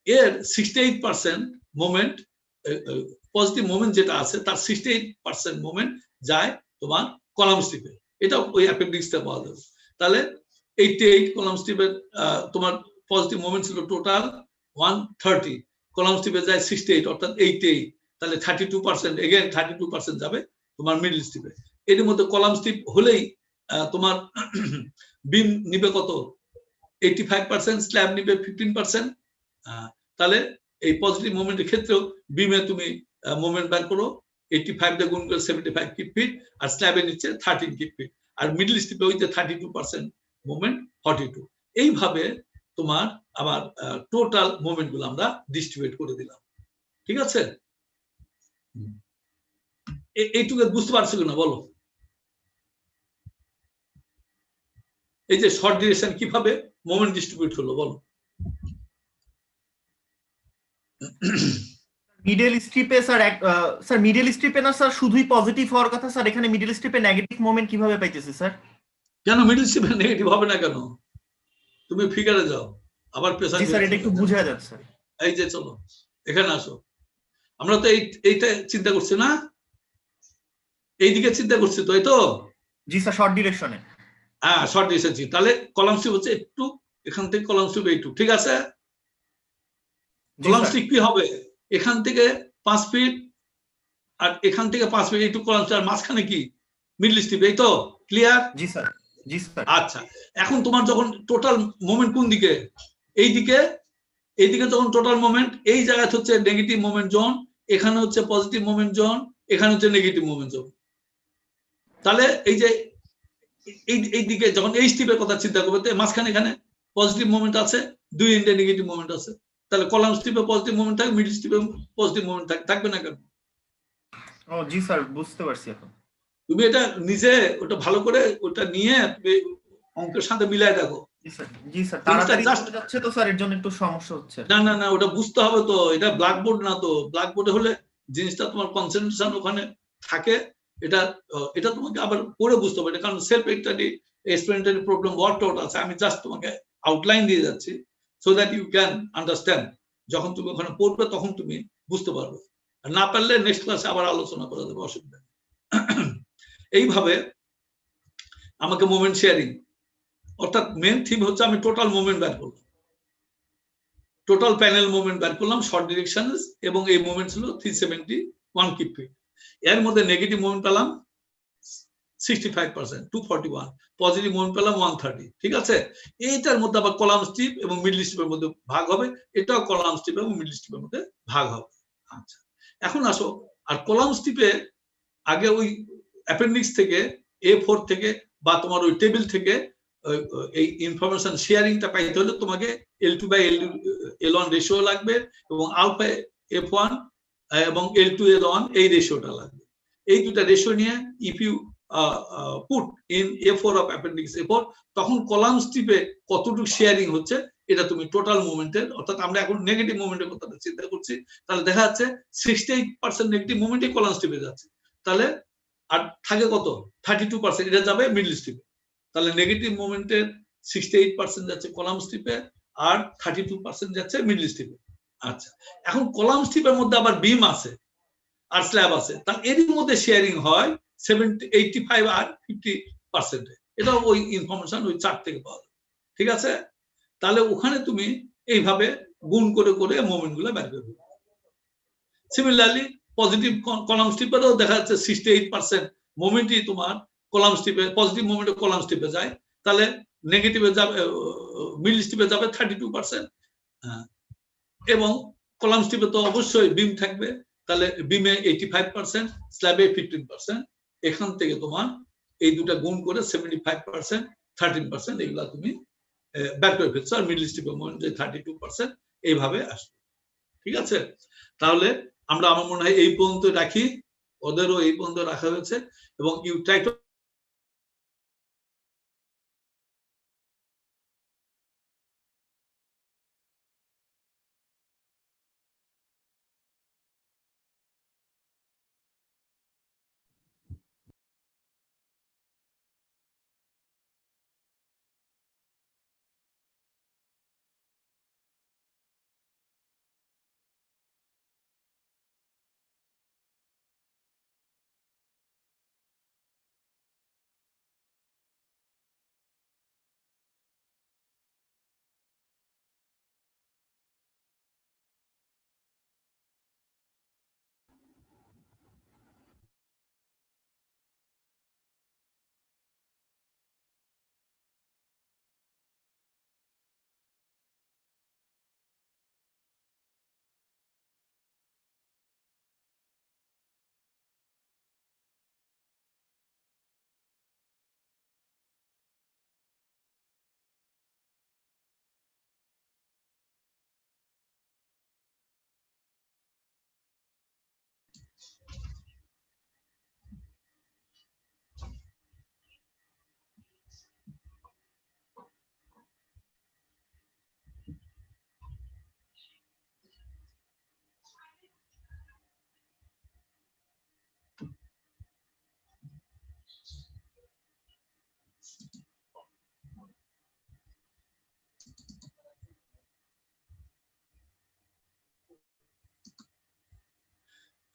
এর 68% মোমেন্ট, পজিটিভ মোমেন্ট যেটা আছে তার 68% মোমেন্ট যায় তোমার কলাম স্টিপে, এটা ওই অ্যাপেন্ডিক্সটা পাওয়া যাবে। তাহলে 88 কলাম স্টিপের তোমার পজিটিভ মোমেন্ট ছিল টোটাল 130, কলাম স্টিপে যায় 68 অর্থাৎ 88, তাহলে 32%, এগেন 32% যাবে তোমার মিডল স্টিপে। এর মধ্যে কলাম স্টিপ হলেই তোমার বিম নিবে কত? 85%, স্ল্যাব নিবে 15%। তাহলে এই পজিটিভ মোমেন্টের ক্ষেত্রেও বিমে তুমি মোমেন্ট বের করো, 85 দিয়ে গুণ করে 75 কিউব ফিট, আর স্ল্যাবের নিচে 13 কিউব ফিট, আর মিডল স্টিপে হইতে 32% মোমেন্ট 42। এইভাবে তোমার আবার টোটাল মোমেন্ট গুলো আমরা ডিস্ট্রিবিউট করে দিলাম, ঠিক আছে? এইটুকু বুঝতে পারছো কিনা বলো? এই যে শর্ট ডিরেকশন কিভাবে মোমেন্ট ডিস্ট্রিবিউট হলো বলো? মিডল স্ট্রিপে স্যার স্যার মিডল স্ট্রিপে না স্যার শুধুই পজিটিভ হওয়ার কথা স্যার, এখানে মিডল স্ট্রিপে নেগেটিভ মোমেন্ট কিভাবে পাইতেছে স্যার? কেন মিডল স্ট্রিপে নেগেটিভ হবে না কেন? তুমি ফিগারে যাও, আবার পেছনে স্যার এটা একটু বুঝা যাচ্ছে। এই যে চলো এখানে আসো, আমরা তো এইটা চিন্তা করছি না, এইদিকে চিন্তা করছি তো, এই তো? জি স্যার, শর্ট ডিরেকশনে। হ্যাঁ, শর্ট ডিরেকশন, তাহলে কলাম স্টিপ হচ্ছে একটু, এখান থেকে কলাম স্টিপ এইটু, ঠিক আছে? কলাম স্টিপ কি হবে, এখান থেকে 5 ফিট আর এখান থেকে 5 ফিট, এইটুকু কলাম স্টিপ, আর মাঝখানে কি মিডল স্টিপ, এই তো ক্লিয়ার? জি স্যার, জি স্যার। আচ্ছা, এখন তোমার যখন টোটাল মোমেন্ট কোন দিকে, এইদিকে যখন টোটাল মোমেন্ট, এই জায়গায় হচ্ছে নেগেটিভ মোমেন্ট জোন, এখানে হচ্ছে পজিটিভ মোমেন্ট জোন, এখানে হচ্ছে নেগেটিভ মোমেন্ট জোন। তাহলে এই যে এই দিকে যখন এই স্টিপের কথা চিন্তা করবে, মাঝখানে এখানে পজিটিভ মোমেন্ট আছে, দুই এন্ডে নেগেটিভ মোমেন্ট আছে, তাহলে কলাম স্টিপে পজিটিভ মোমেন্ট থাকবে, মিডল স্টিপে পজিটিভ মোমেন্ট থাকবে না কেন? ও জি স্যার, বুঝতে পারছি এখন। তুমি এটা নিজে ওটা ভালো করে ওটা নিয়ে অঙ্কের সাথে মিলাই দেখো। জি স্যার, তাড়াতাড়ি চলে যাচ্ছে তো স্যার, এর জন্য একটু সমস্যা হচ্ছে। না না না, ওটা বুঝতে হবে তো, এটা ব্ল্যাকবোর্ড না তো, ব্ল্যাকবোর্ডে হলে জিনিসটা তোমার কনসেন্ট্রেশন ওখানে থাকে, এটা তোমাকে আবার পড়ে বুঝতে হবে, কারণ self explanatory problem worked out আছে, আমি জাস্ট তোমাকে আউটলাইন দিয়ে যাচ্ছি so that you can understand. যখন তুমি ওখানে পড়বে তখন তুমি বুঝতে পারবে, আর না পারলে নেক্সট ক্লাসে আবার আলোচনা করা যাবে, অসুবিধা নেই। এইভাবে আমাকে মোমেন্ট শেয়ারিং, অর্থাৎ মেন থিম হচ্ছে আমি টোটাল মোমেন্ট বের করলাম, টোটাল প্যানেল মুভমেন্ট বের করলাম শর্ট ডিরেকশন, এবং এই মুভমেন্ট ছিল 371 কিপ ফিট। এর মধ্যে নেগেটিভ মুভমেন্ট পেলাম 65%, 241, পজিটিভ মুভমেন্ট পেলাম 130। ঠিক আছে, এইটার মধ্যে আবার কলাম স্ট্রিপ এবং মিডল স্ট্রিপের মধ্যে ভাগ হবে, এটাও কলাম স্ট্রিপ এবং মিডল স্ট্রিপের মধ্যে ভাগ হবে। আচ্ছা, এখন আসো, আর কলাম স্ট্রিপে আগে ওই অ্যাপেন্ডিক্স থেকে, A4 থেকে বা তোমার ওই টেবিল থেকে এই ইনফরমেশন শেয়ারিংটা পাইতে হলে তোমাকে L2/L1 রেশিও লাগবে, এবং আলফা F1 এবং L2/L1 এই রেশিওটা লাগবে। এই দুটা রেশিও নিয়ে if you put in A4 of appendix A4, তখন কলাম স্ট্রিপে কতটুকু শেয়ারিং হচ্ছে এটা তুমি টোটাল মুভমেন্টের, অর্থাৎ আমরা এখন নেগেটিভ মুভমেন্টের কথা চিন্তা করছি, তাহলে দেখা যাচ্ছে 68% নেগেটিভ মুভমেন্টই কলাম স্ট্রিপে যাচ্ছে, তাহলে আর থাকে কত 32%, এটা যাবে মিডল স্ট্রিপে। তাহলে নেগেটিভ মোমেন্টের 68% যাচ্ছে কলাম স্ট্রিপে, আর 32% যাচ্ছে মিডল স্ট্রিপে। আচ্ছা, এখন কলাম স্ট্রিপের মধ্যে আবার বিম আছে আর স্ল্যাব আছে, তাহলে এর মধ্যে শেয়ারিং হয় 85 আর 50%। এটা ওই ইনফরমেশন ওই চার্ট থেকে পাওয়া যায়। ঠিক আছে, তাহলে ওখানে তুমি এইভাবে গুণ করে করে মোমেন্ট গুলো বের করবে। সিমিলারলি পজিটিভ কলাম স্ট্রিপেরও দেখা যাচ্ছে 68% মোমেন্টই তোমার কলাম স্ট্রিপে, পজিটিভ মোমেন্টে কলাম স্ট্রিপে যায়, তাহলে নেগেটিভে যাবে, মিডল স্ট্রিপে যাবে 32%, এবং কলাম স্ট্রিপে তো অবশ্যই বিম থাকবে, তাহলে বিমে 85%, স্ল্যাবে 15%। এখান থেকে তোমার এই দুটা গুণ করে 75%, 13% এগুলা তুমি বের করে ফেলছো, আর মিডল স্ট্রিপের মোমেন্ট 32%, এইভাবে আসবে। ঠিক আছে, তাহলে আমরা আমার মনে হয় এই পর্যন্ত রাখি, ওদেরও এই পর্যন্ত রাখা হয়েছে, এবং ইউ ট্রাই টু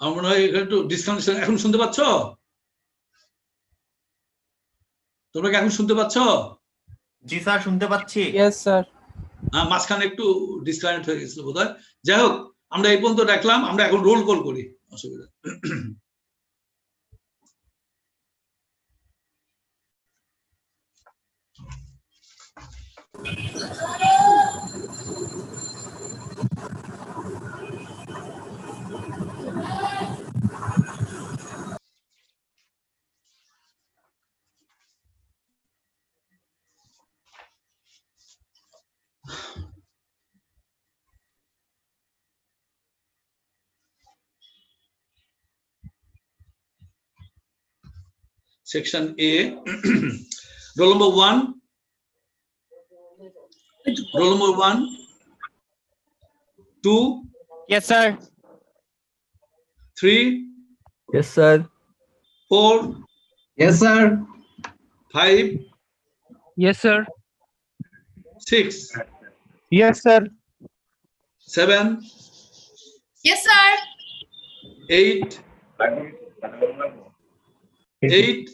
আমার মনে হয় একটু ডিসকানেকশন। এখন শুনতে পাচ্ছ? তোমরা কি এখন শুনতে পাচ্ছ? জি স্যার, শুনতে পাচ্ছি। Yes sir. মাঝখানে একটু ডিসকানেক্ট হয়ে গেছিল বোধহয়। যাই হোক, আমরা এই পর্যন্ত রাখলাম, আমরা এখন রোল কল করি, অসুবিধা। Section A, roll number 1, roll number 1, 2, Yes, sir. 3, Yes, sir. 4, Yes, sir. 5, Yes, sir. 6, Yes, sir. 7, Yes, sir. 8, 8,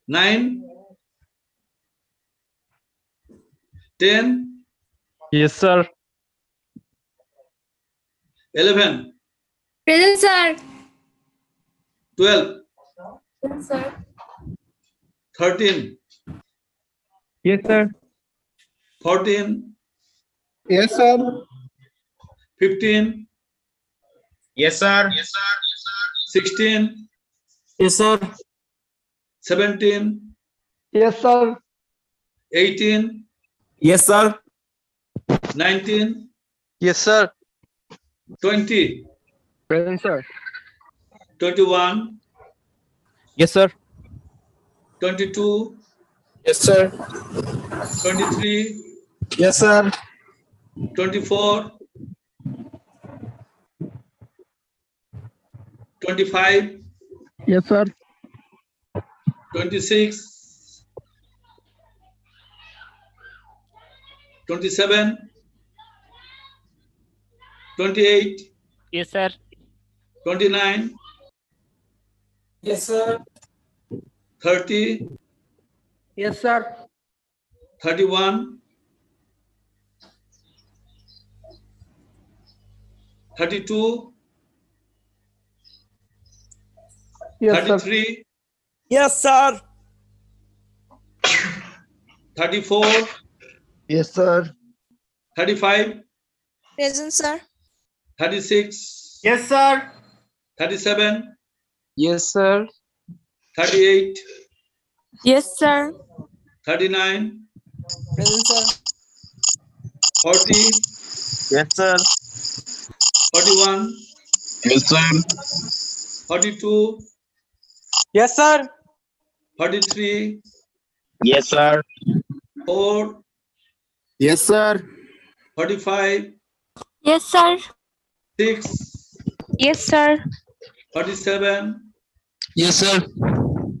9, 10, Yes, sir. 11, Present, sir. 12, Yes, sir. 13, Yes, sir. 14, Yes, sir. 15, Yes, sir. 16, Yes, sir. 17, Yes, sir. 18, Yes, sir. 19, Yes, sir. 20, Present, sir. 21, Yes, sir. 22, Yes, sir. 23, Yes, sir. 24, 25, Yes, sir. 26, 27, 28, Yes, sir. 29, Yes, sir. 30, Yes, sir. 31, 32, Yes, sir. 33, Yes, sir. 34, Yes, sir. 35, Present, sir. 36, Yes, sir. 37, Yes, sir. 38, Yes, sir. 39, Present, sir. 40, Yes, sir. 41, Yes, sir. 42, Yes, sir. 43, Yes, sir. 4, Yes, sir. 45, Yes, sir. 6, Yes, sir. 47, Yes, sir.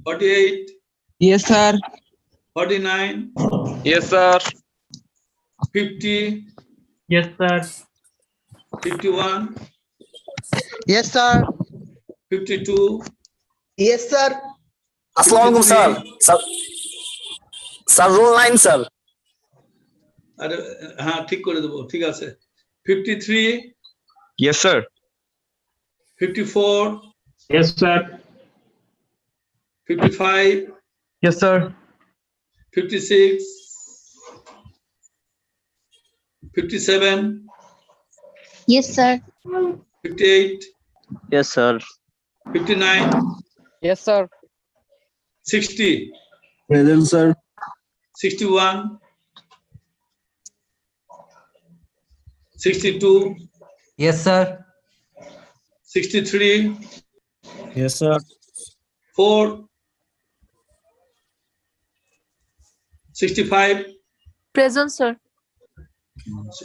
48, Yes, sir. 49, Yes, sir. 50, Yes, sir. 51, Yes, sir. 52, Yes, sir. Assalamualaikum, sir. Sir, roll 9, sir. আরে হ্যাঁ ঠিক করে দেবো, ঠিক আছে। 53, Yes, sir. 54, Yes, sir. 55, Yes, sir. 56, 57, Yes, sir. 58, Yes, sir. 59, Yes, sir. 60, Present, sir. 61, 62, Yes, sir. 63, Yes, sir. 4, 65, Present, sir.